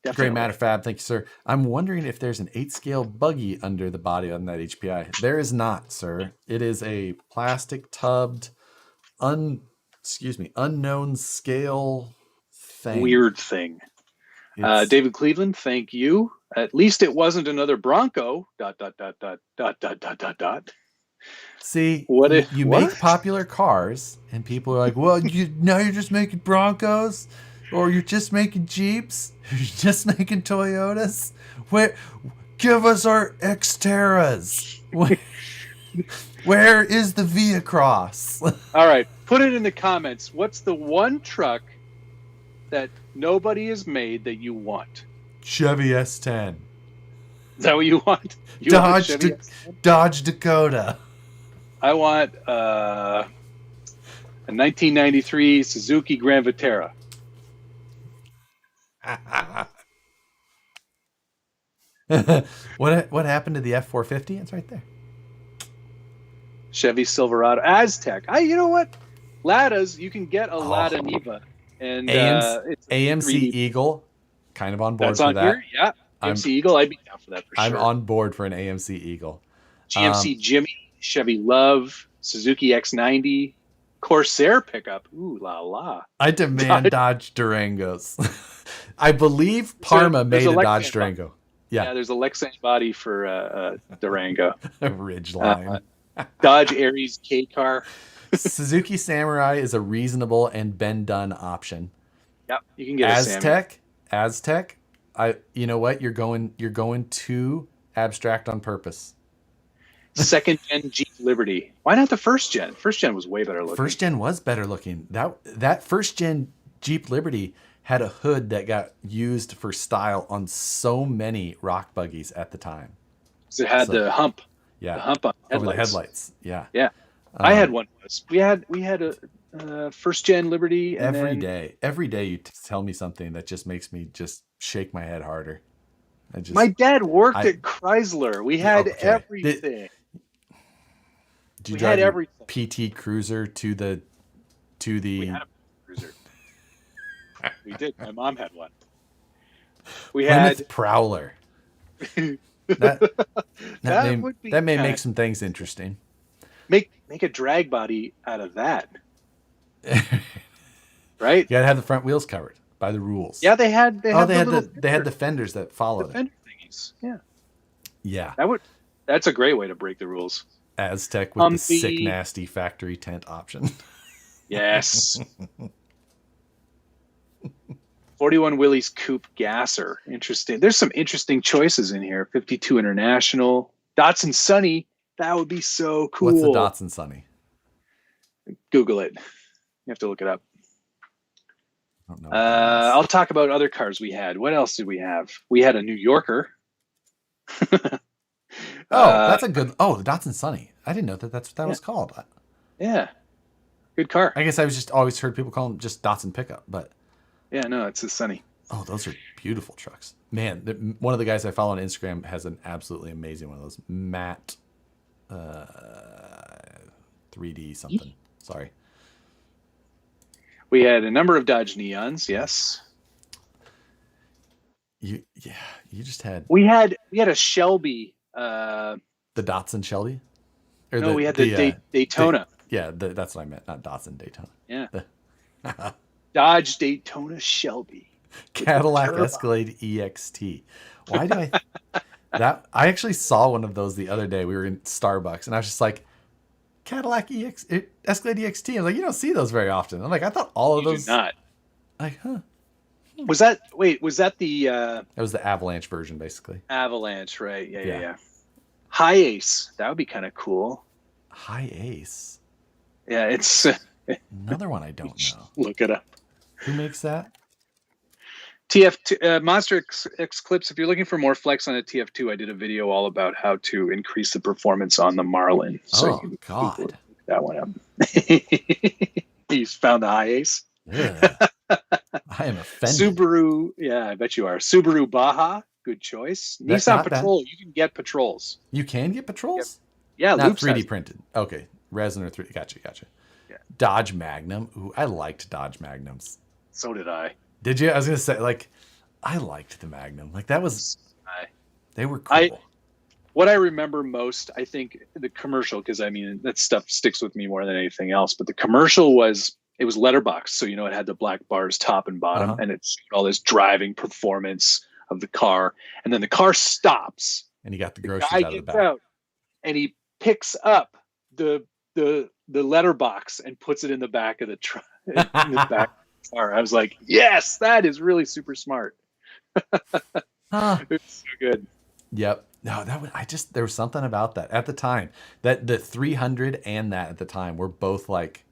Definitely. Great matter, Fab. Thank you, sir. I'm wondering if there's an 8 scale buggy under the body on that HPI. There is not, sir. It is a plastic tubbed, unknown scale thing. Weird thing. David Cleveland, thank you. At least it wasn't another Bronco. ... See, you make popular cars, and people are like, "Well, now you're just making Broncos, or you're just making Jeeps, you're just making Toyotas. Give us our Xterras. Where is the Via Cross?" All right, put it in the comments. What's the one truck that nobody has made that you want? Chevy S10. Is that what you want? Dodge Dakota. I want a 1993 Suzuki Grand Vitara. What happened to the F450? It's right there. Chevy Silverado Aztec. You know what? Ladas, you can get a Lada Niva, and it's AMC 3D. Eagle. Kind of on board That's for on that. Here? Yeah, AMC Eagle. I'd be down for that for I'm sure. on board for an AMC Eagle. GMC Jimmy, Chevy Love, Suzuki X90, Corsair pickup. Ooh la la! I demand Dodge Durangos. I believe Parma made a Dodge Durango. Yeah. there's a Lexan body for Durango. A Ridgeline. Dodge Aries K car. Suzuki Samurai is a reasonable and been done option. Yep, you can get a Samurai. Aztec. You know what? You're going too abstract on purpose. Second gen Jeep Liberty. Why not the first gen? First gen was way better looking. First gen was better looking. That first gen Jeep Liberty had a hood that got used for style on so many rock buggies at the time. It had the hump. Yeah. The hump on over the headlights. Yeah. Yeah. I had one. We had a first gen Liberty. And every day you tell me something that just makes me just shake my head harder. My dad worked at Chrysler. We had everything. Did you drive your PT Cruiser to the? We had a Cruiser. We did. My mom had one. We had Prowler. That may make some things interesting. Make a drag body out of that. Right? You gotta have the front wheels covered by the rules. Yeah, they had the fenders that followed the fender thingies. Yeah. Yeah. That's a great way to break the rules. Aztec with the sick, nasty factory tent option. Yes. 41 Willys Coupe Gasser. Interesting. There's some interesting choices in here. 52 International. Datsun Sunny. That would be so cool. What's the Datsun Sunny? Google it. You have to look it up. I don't know. I'll talk about other cars we had. What else did we have? We had a New Yorker. That's a good. Oh, the Datsun Sunny. I didn't know that's what that was called. Yeah, good car. I guess I was just always heard people call them just Datsun pickup, but yeah, no, it's a Sunny. Oh, those are beautiful trucks, man. One of the guys I follow on Instagram has an absolutely amazing one of those matte 3D something. Sorry. We had a number of Dodge Neons. Yes. You just had. We had a Shelby. The Datsun Shelby? We had the Daytona. That's what I meant, not Datsun, Daytona. Yeah. Dodge Daytona Shelby. Cadillac Escalade EXT. Why do I actually saw one of those the other day. We were in Starbucks and I was just like, Cadillac Escalade EXT. I was like, you don't see those very often. I'm like, I thought all of those. Do not. Like, huh. Was that the that was the Avalanche version, basically. Avalanche, right? Yeah. High Ace. That would be kind of cool. High Ace. Yeah, it's another one I don't know. Look it up. Who makes that? TF2 Monster X Clips. If you're looking for more flex on a TF2, I did a video all about how to increase the performance on the Marlin. So you can look that one up. You found the High Ace. Yeah. I am offended. Subaru, yeah, I bet you are. Subaru Baja, good choice. Nissan Patrol, you can get Patrols. You can get Patrols? Yeah, not 3D printed. Okay, resin or 3D. Gotcha. Yeah. Dodge Magnum. Ooh, I liked Dodge Magnums. So did I. Did you? I was gonna say, like, I liked the Magnum. Like that was. They were cool. What I remember most, I think, the commercial, because I mean that stuff sticks with me more than anything else. But the commercial was letterbox, so it had the black bars top and bottom, and it showed all this driving performance of the car, and then the car stops, and you got the groceries out of the back, out, and he picks up the letterbox and puts it in the back of the truck. In the back of the car. I was like, yes, that is really super smart. It's so good. Yep. No, there was something about that at the time. That the 300 and that at the time were both like,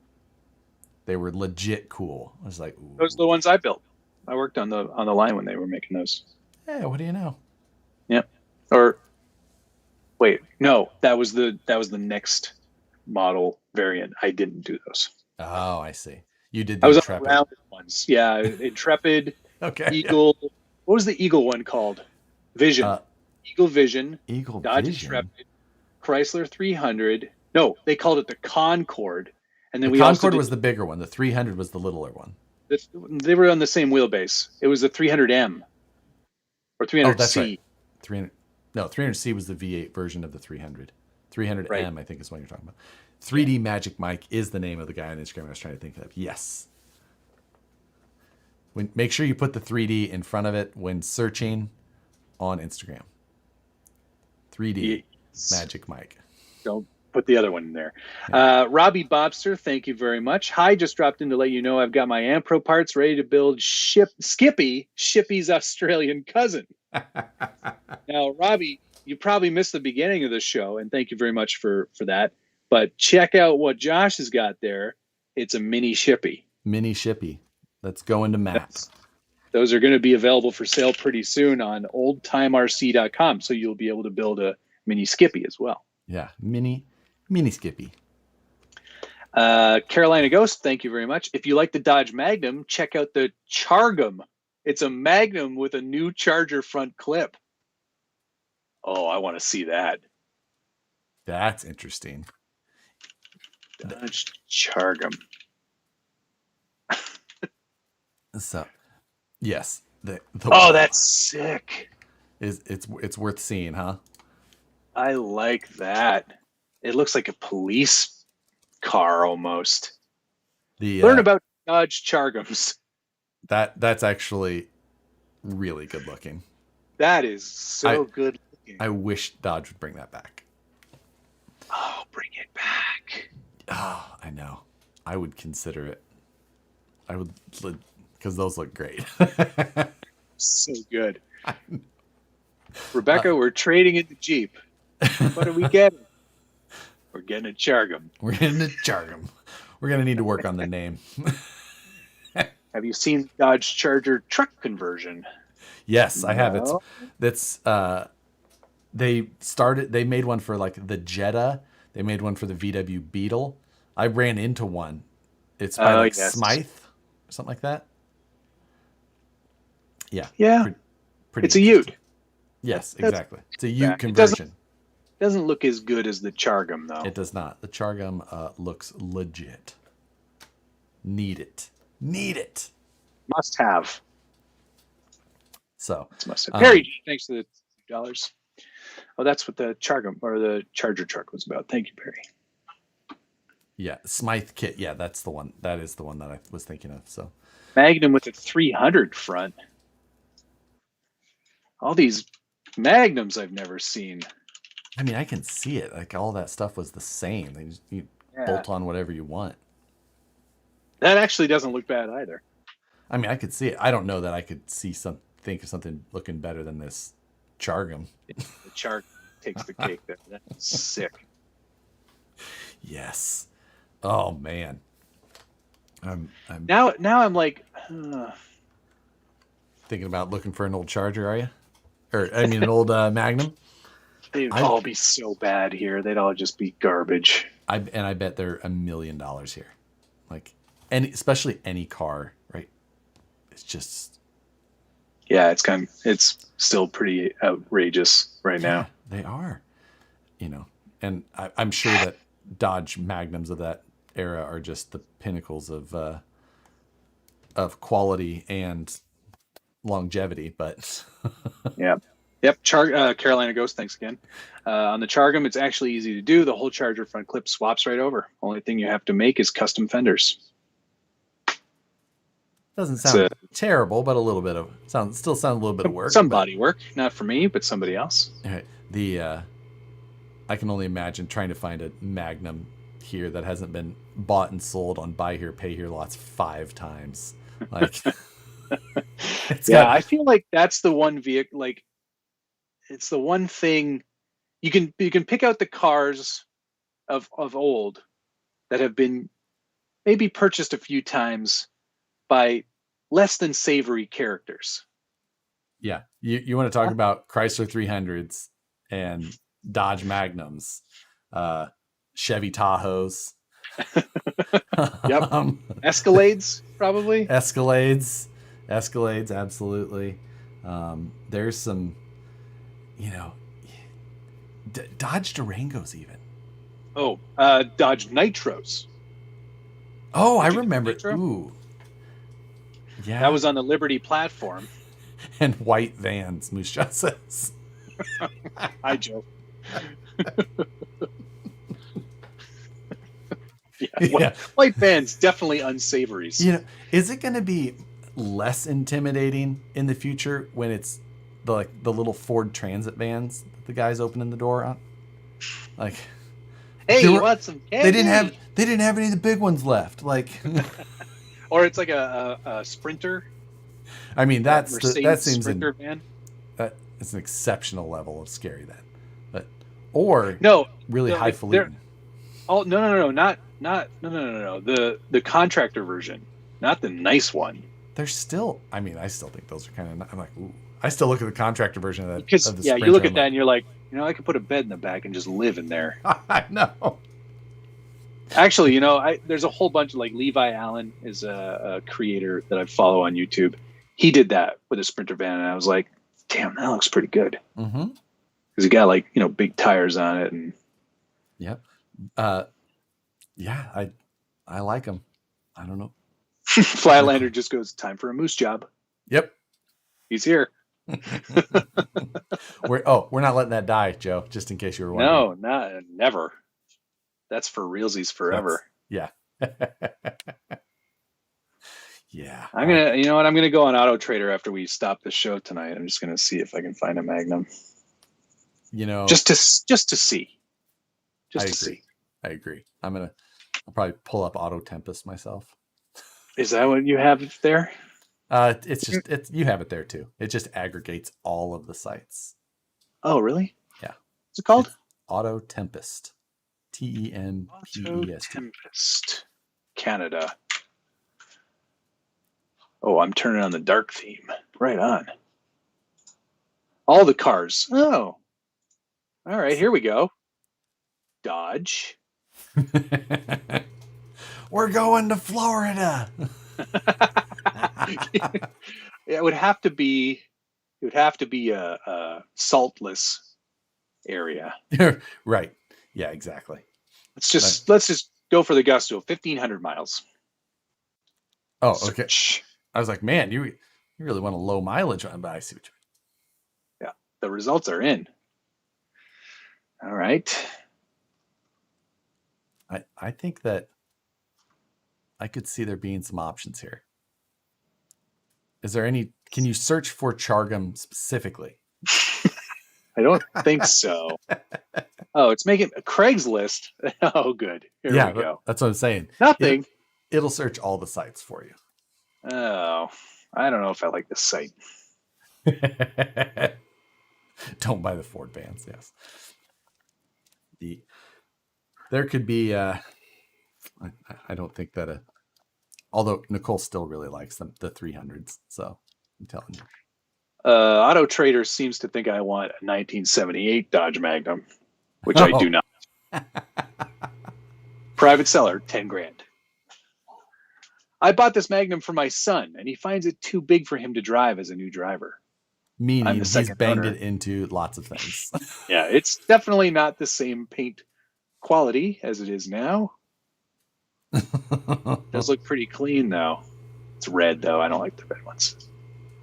they were legit cool. I was like, ooh. Those are the ones I built. I worked on the line when they were making those. Yeah, what do you know? Yep. Or wait, no, that was the next model variant. I didn't do those. Oh, I see. You did the Intrepid. On the ones. Yeah, Intrepid. Okay. Eagle. Yeah. What was the Eagle one called? Vision. Eagle Vision. Dodge Vision. Intrepid. Chrysler 300. No, they called it the Concorde. And then the Concorde was the bigger one. The 300 was the littler one. They were on the same wheelbase. It was the 300M or 300C. Oh, that's right. 300C was the V8 version of the 300. 300M, right. I think is what you're talking about. 3D Magic Mike is the name of the guy on Instagram I was trying to think of. Yes. Make sure you put the 3D in front of it when searching on Instagram. 3D Magic Mike. Don't put the other one in there. Yeah. Robbie Bobster, thank you very much. Hi, just dropped in to let you know I've got my Ampro parts ready to build Skippy, Shippy's Australian cousin. Now, Robbie, you probably missed the beginning of the show, and thank you very much for that. But check out what Josh has got there. It's a mini Shippy. Mini Shippy. Let's go into maps. Those are going to be available for sale pretty soon on oldtimerc.com, so you'll be able to build a mini Skippy as well. Yeah, mini Skippy. Carolina Ghost, thank you very much. If you like the Dodge Magnum, check out the Chargum. It's a Magnum with a new Charger front clip. Oh, I want to see that. That's interesting. Dodge Chargum. So, yes, that's sick. It's worth seeing, huh? I like that. It looks like a police car almost. Learn about Dodge Chargums. That's actually really good looking. That is so good looking. I wish Dodge would bring that back. Oh, bring it back. Oh, I know. I would consider it. I would, because those look great. So good. Rebecca, we're trading in the Jeep. What are we getting? We're getting a Chargum. We're getting a Chargum. We're going to need to work on the name. Have you seen Dodge Charger truck conversion? Yes, I have. That's they made one for like the Jetta. They made one for the VW Beetle. I ran into one. It's by Smythe or something like that. Yeah. Yeah. Pretty it's a Ute. Yes, exactly. It's a Ute conversion. It doesn't look as good as the Chargum, though. It does not. The Chargum looks legit. Need it. Must have. So. It's must have. Perry, thanks for the $2. Oh, that's what the Chargum or the Charger truck was about. Thank you, Perry. Yeah, Smythe kit. Yeah, that's the one. That is the one that I was thinking of. So. Magnum with a 300 front. All these Magnums I've never seen. I mean, I can see it. Like all that stuff was the same. They just bolt on whatever you want. That actually doesn't look bad either. I mean, I could see it. I don't know that I could think of something looking better than this Chargum. The Chargum takes the cake there. That's sick. Yes. Oh man. Now I'm like thinking about looking for an old Charger, are you? Or I mean an old Magnum? They'd all be so bad here. They'd all just be garbage. I bet they're $1 million here. Like especially any car, right? It's just it's still pretty outrageous right now. They are. And I'm sure that Dodge Magnums of that era are just the pinnacles of quality and longevity, but Yep. Carolina Ghost, thanks again. On the Chargum, it's actually easy to do. The whole Charger front clip swaps right over. Only thing you have to make is custom fenders. Doesn't sound terrible, but still sound a little bit of work. Some body work, not for me, but somebody else. All right. I can only imagine trying to find a Magnum here that hasn't been bought and sold on buy here, pay here lots 5 times. Like, I feel like that's the one vehicle. Like, it's the one thing you can pick out the cars of old that have been maybe purchased a few times by less than savory characters. Yeah, you want to talk about Chrysler 300s and Dodge Magnums, Chevy Tahoes. Yep. Escalades, probably. Escalades, absolutely. There's some, Dodge Durangos even. Oh, Dodge Nitros. Oh, I remember. Ooh. Yeah. That was on the Liberty platform. And white vans, Moose Jaw says. Hi, Joe. White vans, definitely unsavories. Is it going to be less intimidating in the future when it's the little Ford Transit vans that the guys opening the door on. Like, hey, you want some candy? They didn't have any of the big ones left. Like, or it's like a Sprinter. I mean, that seems Sprinter van. That it's an exceptional level of scary then, but or really highfalutin. Oh no, not the contractor version, not the nice one. They're still. I mean, I still think those are kind of. I'm like, ooh. I still look at the contractor version of that. Because of the you look at that and you're like, I could put a bed in the back and just live in there. I know. Actually, there's a whole bunch of like Levi Allen is a creator that I follow on YouTube. He did that with a Sprinter van, and I was like, damn, that looks pretty good. Mm-hmm. Because he got like big tires on it, and yep, yeah, I like him. I don't know. Flatlander just goes, time for a moose job. Yep, he's here. We're not letting that die, Joe. Just in case you were wondering. No, never. That's for realsies forever. Yeah. Yeah. I'm gonna, I'm gonna go on Auto Trader after we stop the show tonight. I'm just gonna see if I can find a Magnum. Just to see. I agree. I'll probably pull up Auto Tempest myself. Is that what you have there? It's you have it there too. It just aggregates all of the sites. Oh, really? Yeah. What's it called? It's Auto Tempest. TEMPEST. Auto Tempest. Canada. Oh, I'm turning on the dark theme. Right on. All the cars. Oh. All right, here we go. Dodge. We're going to Florida. It would have to be a saltless area. Right. Yeah, exactly. Let's just go for the gusto. 1,500 miles. Oh, okay. I was like, man, you really want a low mileage one, but I see what you mean. Yeah, the results are in. All right. I think that I could see there being some options here. Is there any? Can you search for Chargum specifically? I don't think so. Oh, it's making a Craigslist. Oh, good. Here we go. That's what I'm saying. Nothing. It'll search all the sites for you. Oh, I don't know if I like this site. Don't buy the Ford vans. Yes. There could be. I don't think that although Nicole still really likes them, the 300s. So I'm telling you. Auto Trader seems to think I want a 1978 Dodge Magnum, which I do not. Private seller, 10 grand. I bought this Magnum for my son, and he finds it too big for him to drive as a new driver. Meaning he's banged it into lots of things. Yeah, it's definitely not the same paint quality as it is now. It does look pretty clean, though. It's red, though. I don't like the red ones.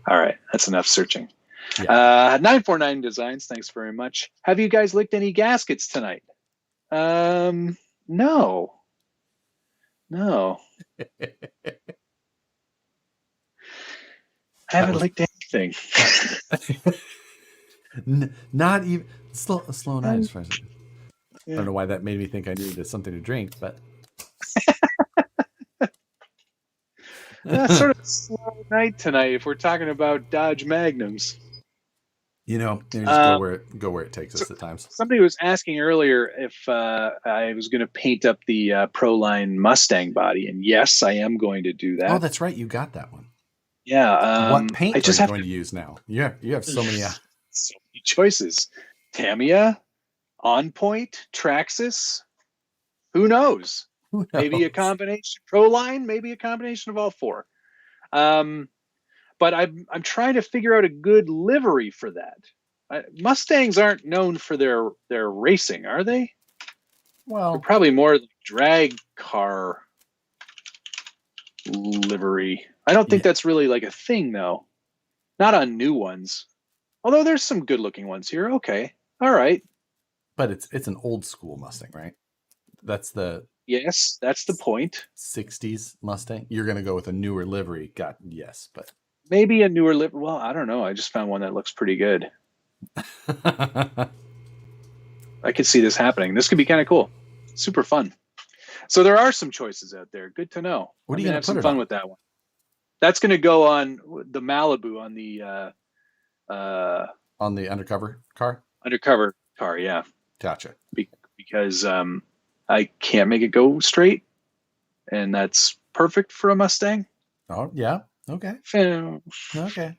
All right, that's enough searching. Yeah. 949 Designs, thanks very much. Have you guys licked any gaskets tonight? No. I haven't licked anything. Not even slow night as far as I don't know why that made me think I needed something to drink, but that's sort of a slow night tonight if we're talking about Dodge Magnums. Just go where it takes us at times. Somebody was asking earlier if I was going to paint up the Proline Mustang body, and yes, I am going to do that. Oh, that's right, you got that one. Yeah. What paint are you going to use now? You have so many choices. Tamiya, On Point, Traxxas. Who knows? Maybe a combination. Proline, maybe a combination of all four. But I'm trying to figure out a good livery for that. Mustangs aren't known for their racing, are they? Well, they're probably more like drag car livery. I don't think that's really like a thing, though. Not on new ones. Although there's some good-looking ones here. Okay, all right. But it's an old school Mustang, right? That's the yes, that's the point. 60s Mustang. You're gonna go with a newer livery. Yes, but Maybe a newer lip. Well, I don't know. I just found one that looks pretty good. I could see this happening. This could be kind of cool. Super fun. So there are some choices out there. Good to know. What are I'm you gonna going have to put some it fun on? with that one. That's gonna go on the Malibu on the On the undercover car? undercover car. Yeah, Gotcha. because I can't make it go straight, and that's perfect for a Mustang. Oh, yeah. Okay. I'm Okay.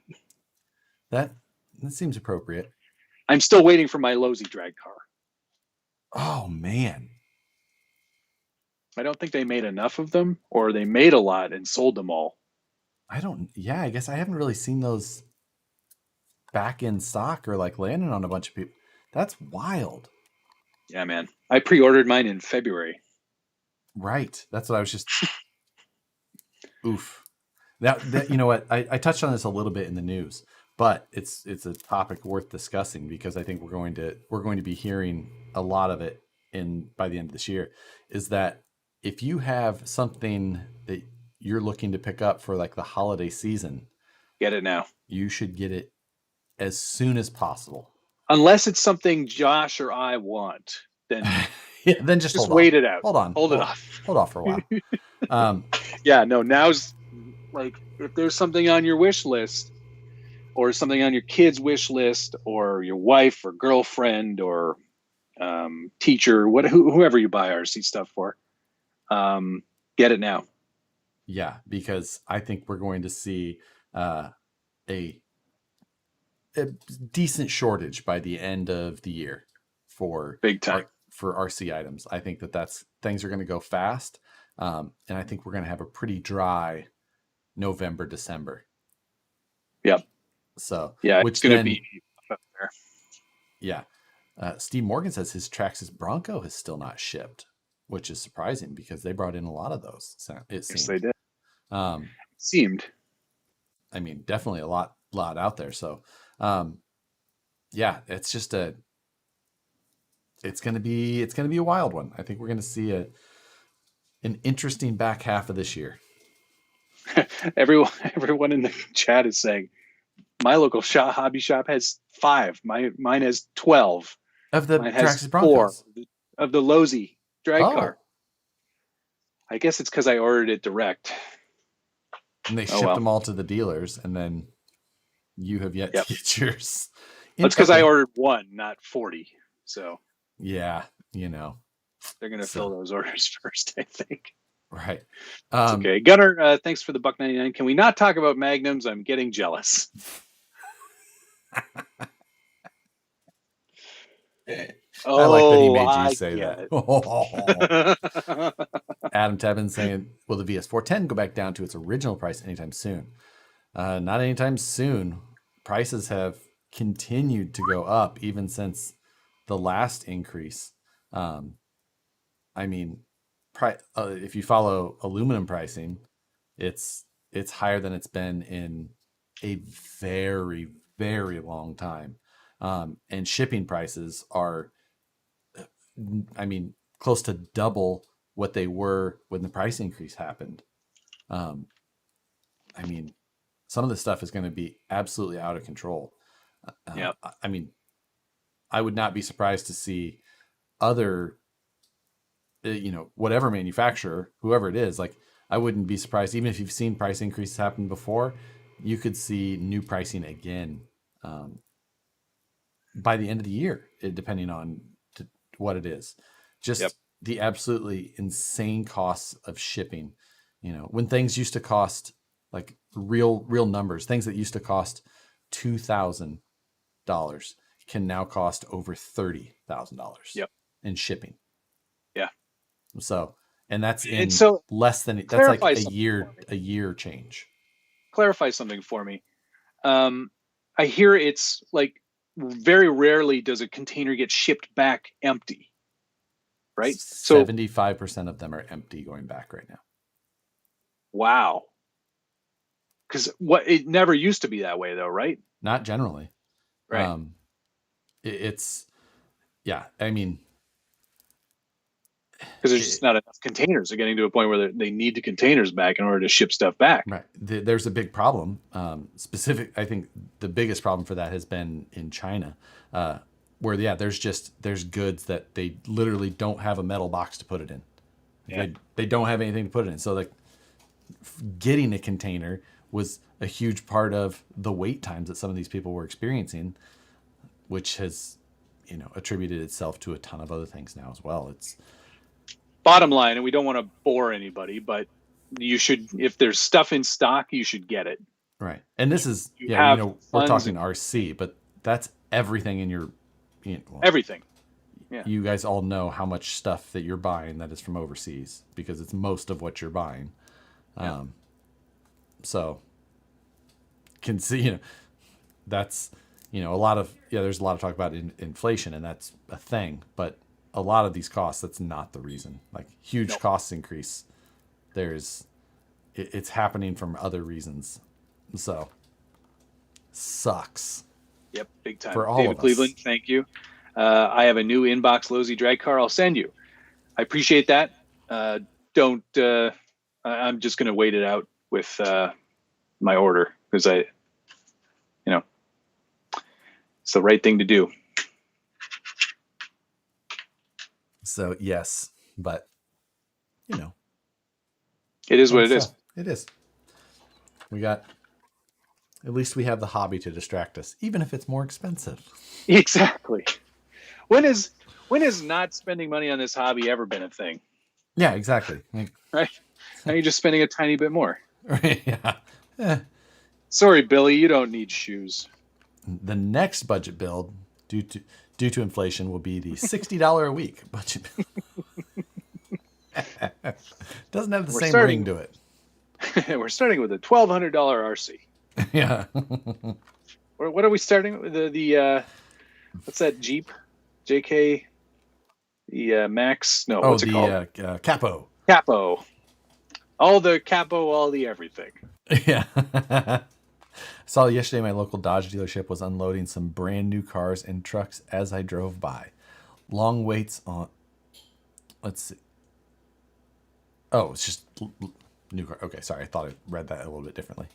That seems appropriate. still waiting for my Losi drag car. Oh man. I don't think they made enough of them, or they made a lot and sold them all. Yeah, I guess I haven't really seen those back in stock or like landing on a bunch of people. That's wild. Yeah, man. I pre-ordered mine in February. Right. That's what I was just oof. That you know what? I touched on this a little bit in the news, but it's a topic worth discussing because I think we're going to be hearing a lot of it in by the end of this year. Is that if you have something that you're looking to pick up for like the holiday season, Get it now. you should get it as soon as possible. Unless it's something Josh or I want, then Yeah, then just just hold off. wait it out. Hold on. Hold it off. Hold off for a while. Yeah, no, now's like if there's something on your wish list or something on your kid's wish list or your wife or girlfriend or teacher, whoever you buy RC stuff for, get it now. Yeah, because I think we're going to see a a decent shortage by the end of the year for Big time. for RC items. I think that's things are going to go fast, and I think we're going to have a pretty dry November, December. Yep. So yeah, which it's going to then be up there. yeah, Steve Morgan says his Traxxas Bronco has still not shipped, which is surprising because they brought in a lot of those. So it seems Yes, they did. it Seemed. I mean, definitely a lot out there. So, yeah, it's just it's gonna be a wild one. I think we're gonna see an interesting back half of this year. everyone in the chat is saying my local hobby shop has 5. Mine has 12. Of the Mine has Traxxas 4 Broncos. of the Losi drag Oh, car. I guess it's because I ordered it direct. and they shipped them all to the dealers, and then you have yet to get yours. That's because I ordered 1, not 40. So yeah, you know, they're gonna fill those orders first, I think. Right. It's okay. Gunnar, thanks for the $1.99. Can we not talk about Magnums? I'm getting jealous. I like that he made you say that. Adam Tebbin saying, will the VS410 go back down to its original price anytime soon? Not anytime soon. Prices have continued to go up even since the last increase. I mean, if you follow aluminum pricing, it's higher than it's been in a very, very long time. And shipping prices are, I mean, close to double what they were when the price increase happened. I mean, some of this stuff is going to be absolutely out of control. Yeah. I mean, I would not be surprised to see other, whatever manufacturer, whoever it is, like I wouldn't be surprised, even if you've seen price increases happen before, you could see new pricing again by the end of the year, depending on what it is. Just the absolutely insane costs of shipping. When things used to cost like real numbers, things that used to cost $2,000 can now cost over $30,000 in shipping. Yeah. So, and that's in less than that's like a year change. Clarify something for me. I hear it's like very rarely does a container get shipped back empty, right? 75% of them are empty going back right now. Wow. Because it never used to be that way, though, right? Not generally. Right. It's yeah. I mean, because there's just not enough containers. They're getting to a point where they need the containers back in order to ship stuff back. Right. There's a big problem. I think the biggest problem for that has been in China, where there's goods that they literally don't have a metal box to put it in. Yeah. They don't have anything to put it in. So like getting a container was a huge part of the wait times that some of these people were experiencing, which has, attributed itself to a ton of other things now as well. It's bottom line, and we don't want to bore anybody, but you should, if there's stuff in stock, you should get it. Right. And this is, we're talking RC, but that's everything in your, everything. Yeah. You guys all know how much stuff that you're buying that is from overseas because it's most of what you're buying. Yeah. So can see, that's, a lot of, there's a lot of talk about inflation, and that's a thing, but a lot of these costs, that's not the reason. Like huge costs increase. It's happening from other reasons. So sucks. Yep. Big time. For all David of us. Cleveland, thank you. I have a new inbox Lozy drag car I'll send you. I appreciate that. I'm just going to wait it out with my order because it's the right thing to do. So yes, but it is what it is. It is. At least we have the hobby to distract us, even if it's more expensive. Exactly. When is not spending money on this hobby ever been a thing? Yeah, exactly. Right. Now you're just spending a tiny bit more. Right. Yeah. Sorry, Billy, you don't need shoes. The next budget build, due to inflation, will be the $60 a week budget build. Doesn't have the same ring to it. We're starting with a $1,200 RC. Yeah. What are we starting with? The what's that Jeep? JK? The Max? No, what's it called? Capo. Capo. All the capo, all the everything. Yeah. I saw yesterday my local Dodge dealership was unloading some brand new cars and trucks as I drove by. Long waits on. Let's see. Oh, it's just new car. Okay, sorry. I thought I read that a little bit differently.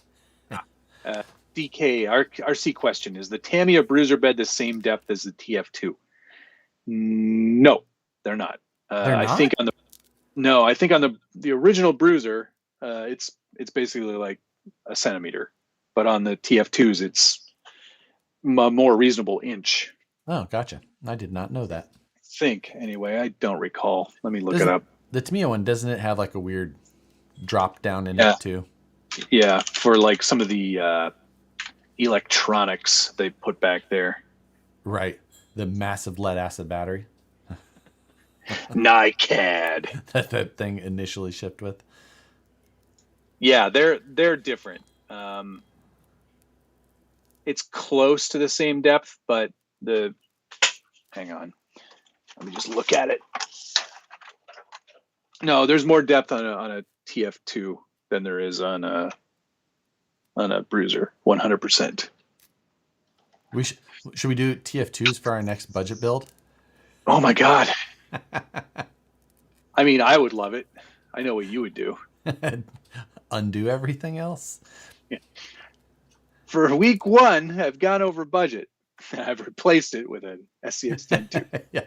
DK, RC question. Is the Tamiya bruiser bed the same depth as the TF2? No, they're not. They're not? I think on the original bruiser, it's basically like a centimeter, but on the TF2s, it's a more reasonable inch. Oh, gotcha. I did not know that. I think, anyway. I don't recall. Let me look it up. The Tamiya one, doesn't it have like a weird drop down in it too? Yeah, for like some of the electronics they put back there. Right. The massive lead acid battery. NiCad. that thing initially shipped with. Yeah, they're different. It's close to the same depth, but hang on. Let me just look at it. No, there's more depth on a TF2 than there is on a bruiser. 100%. Should we do TF2s for our next budget build? Oh my God. I mean, I would love it. I know what you would do. Undo everything else? Yeah. For week 1, I've gone over budget. I've replaced it with an SCX-10 Yeah.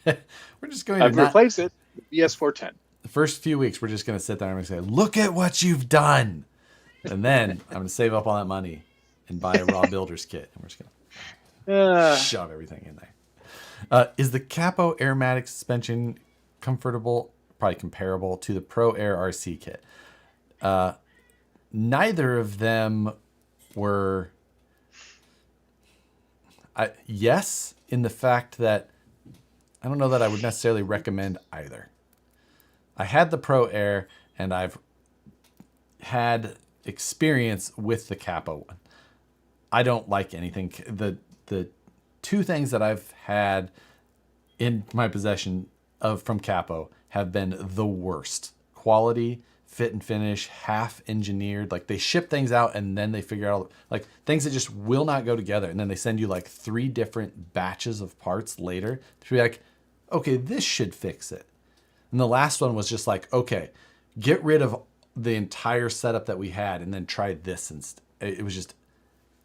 We're just going to replace it with BS410. The first few weeks, we're just going to sit there and say, look at what you've done. And then I'm going to save up all that money and buy a raw builder's kit. And we're just going to shove everything in there. Is the Capo Airmatic suspension comfortable, probably comparable to the Pro Air RC kit? Neither of them were... yes, in the fact that I don't know that I would necessarily recommend either. I had the Pro Air, and I've had experience with the Capo one. I don't like anything. The two things that I've had in my possession from Capo have been the worst. Quality, fit and finish, half engineered. Like they ship things out and then they figure out like things that just will not go together. And then they send you like 3 different batches of parts later to be like, okay, this should fix it. And the last one was just like, okay, get rid of the entire setup that we had and then try this instead. It was just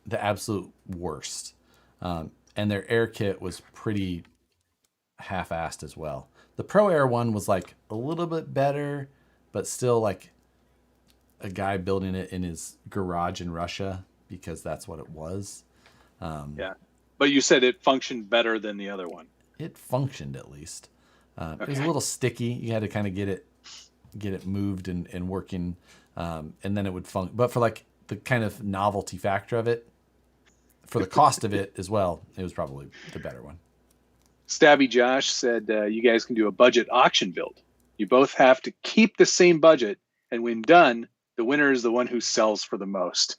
the absolute worst. And their air kit was pretty half-assed as well. The Pro Air one was like a little bit better, but still like a guy building it in his garage in Russia because that's what it was. Yeah. But you said it functioned better than the other one. It functioned at least. It was a little sticky. You had to kind of get it moved and working, and then it would function. But for like the kind of novelty factor of it, for the cost of it as well, it was probably the better one. Stabby Josh said you guys can do a budget auction build. You both have to keep the same budget, and when done, the winner is the one who sells for the most.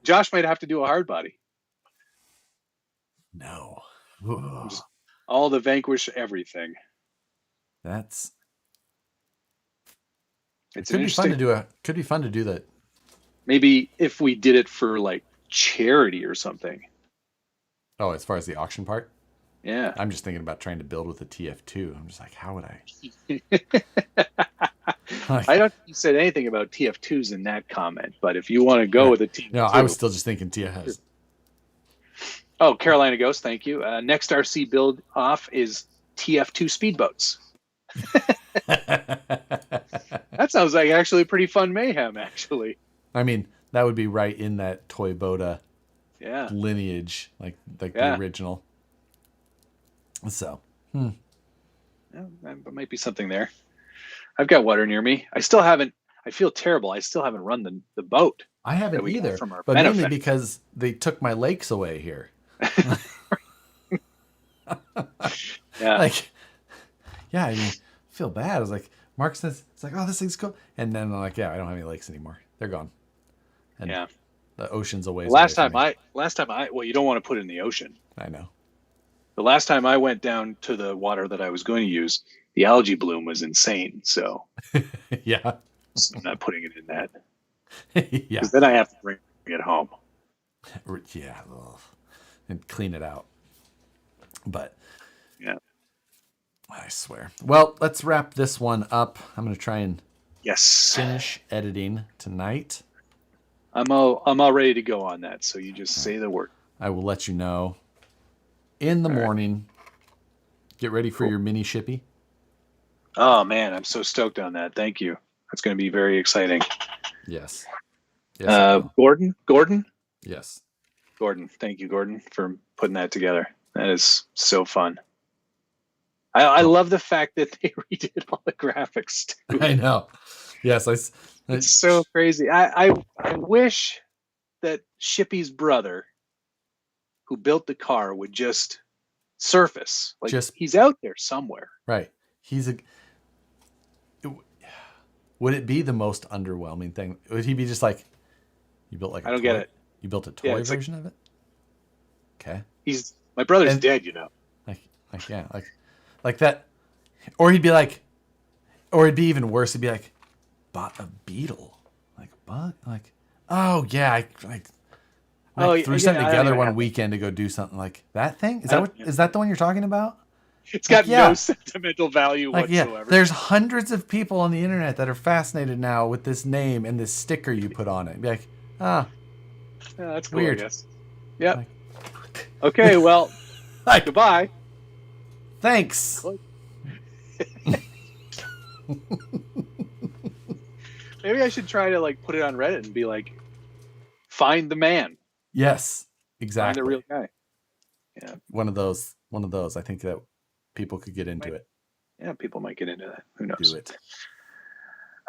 Josh might have to do a hard body. No. Just all the Vanquish everything. That's. It's could be fun to do Could be fun to do that. Maybe if we did it for like charity or something. Oh, as far as the auction part? Yeah. I'm just thinking about trying to build with a TF2. I'm just like, how would I? I don't think you said anything about TF2s in that comment, but if you want to go with a TF2. No, I was still just thinking TFs. Oh, Carolina Ghost, thank you. Next RC build off is TF2 speedboats. That sounds like actually pretty fun mayhem, actually. I mean, that would be right in that Toy Boda lineage, like the original. So, yeah, there might be something there. I've got water near me. I feel terrible. I still haven't run the boat. I haven't either, but mainly because they took my lakes away here. Yeah. I mean, I feel bad. I was like, Mark says, it's like, oh, this thing's cool. And then I'm like, yeah, I don't have any lakes anymore. They're gone. And the ocean's away. Last time I, well, you don't want to put it in the ocean. I know. The last time I went down to the water that I was going to use, the algae bloom was insane. So yeah, I'm not putting it in that. Yeah. Because then I have to bring it home. Yeah. And clean it out. But yeah, I swear. Well, let's wrap this one up. I'm going to try and finish editing tonight. I'm all ready to go on that. So you just say the word. I will let you know in the morning. Get ready for your mini shippy. Oh man, I'm so stoked on that. Thank you. That's going to be very exciting. Yes. Gordon. Yes. Gordon. Thank you, Gordon, for putting that together. That is so fun. I love the fact that they redid all the graphics too. I know. Yes, it's so crazy. I wish that Shippy's brother, who built the car, would just surface. Like he's out there somewhere. Right. Would it be the most underwhelming thing? Would he be just like, you built like a I don't get it. You built a toy version of it? Okay. My brother's dead, you know. Like that. Or he'd be like, or it'd be even worse. He'd be like, bought a beetle. Like, what? Like, oh yeah, I threw something together one weekend to go do something. Like that thing? Is that the one you're talking about? It's got no sentimental value whatsoever. Yeah, there's hundreds of people on the internet that are fascinated now with this name and this sticker you put on it. Be like, that's cool, weird. I guess. Yep. Okay, well, goodbye. Thanks. Maybe I should try to put it on Reddit and be like, find the man. Yes, exactly. Find the real guy. Yeah. One of those. I think that people could get into it. Yeah, people might get into that. Who knows? Do it.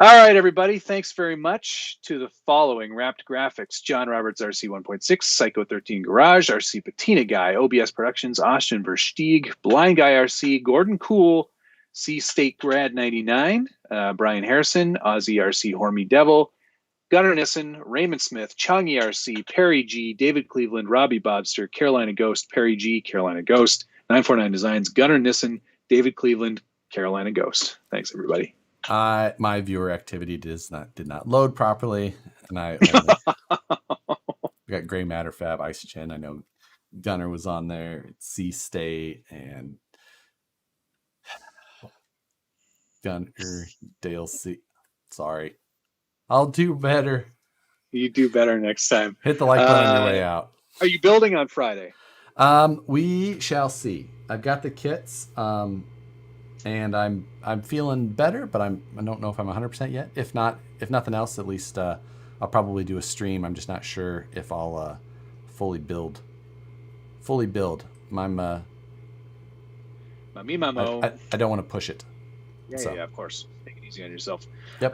All right, everybody. Thanks very much to the following Wrapped Graphics: John Roberts, RC 1.6, Psycho 13 Garage, RC Patina Guy, OBS Productions, Austin Versteeg, Blind Guy RC, Gordon Cool, C State Grad 99, Brian Harrison, Aussie RC Hormy Devil, Gunnar Nissen, Raymond Smith, Chongy RC, Perry G, David Cleveland, Robbie Bobster, Carolina Ghost, Perry G, Carolina Ghost, 949 Designs, Gunnar Nissen, David Cleveland, Carolina Ghost. Thanks, everybody. My viewer activity did not load properly, and I got Gray Matter Fab, Ice Chin. I know Gunner was on there, C State, and Gunner, Dale C. Sorry. I'll do better. You do better next time. Hit the like button on your way out. Are you building on Friday? We shall see. I've got the kits, and I'm feeling better, but I don't know if I'm 100% yet. If nothing else, at least I'll probably do a stream. I'm just not sure if I'll fully build. I'm I don't want to push it. Yeah, of course. Take it easy on yourself. Yep.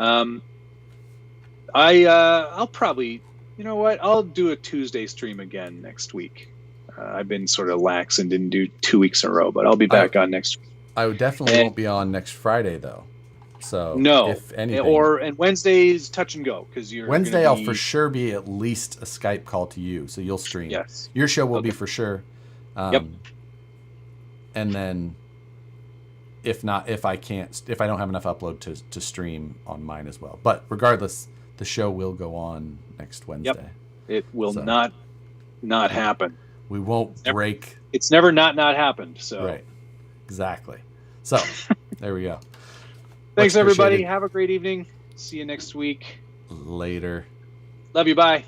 I'll probably, you know what? I'll do a Tuesday stream again next week. I've been sort of lax and didn't do 2 weeks in a row, but I'll be back on next week. I definitely won't be on next Friday though. So no, if anything, and Wednesday's touch and go because you're Wednesday. I'll for sure be at least a Skype call to you, so you'll stream. Yes, your show will be for sure. Yep. And then, if I don't have enough upload to stream on mine as well. But regardless, the show will go on next Wednesday. Yep. It will not happen. We won't break. It's never not happened. So right, exactly. So there we go. Thanks everybody. Have a great evening. See you next week. Later. Love you. Bye.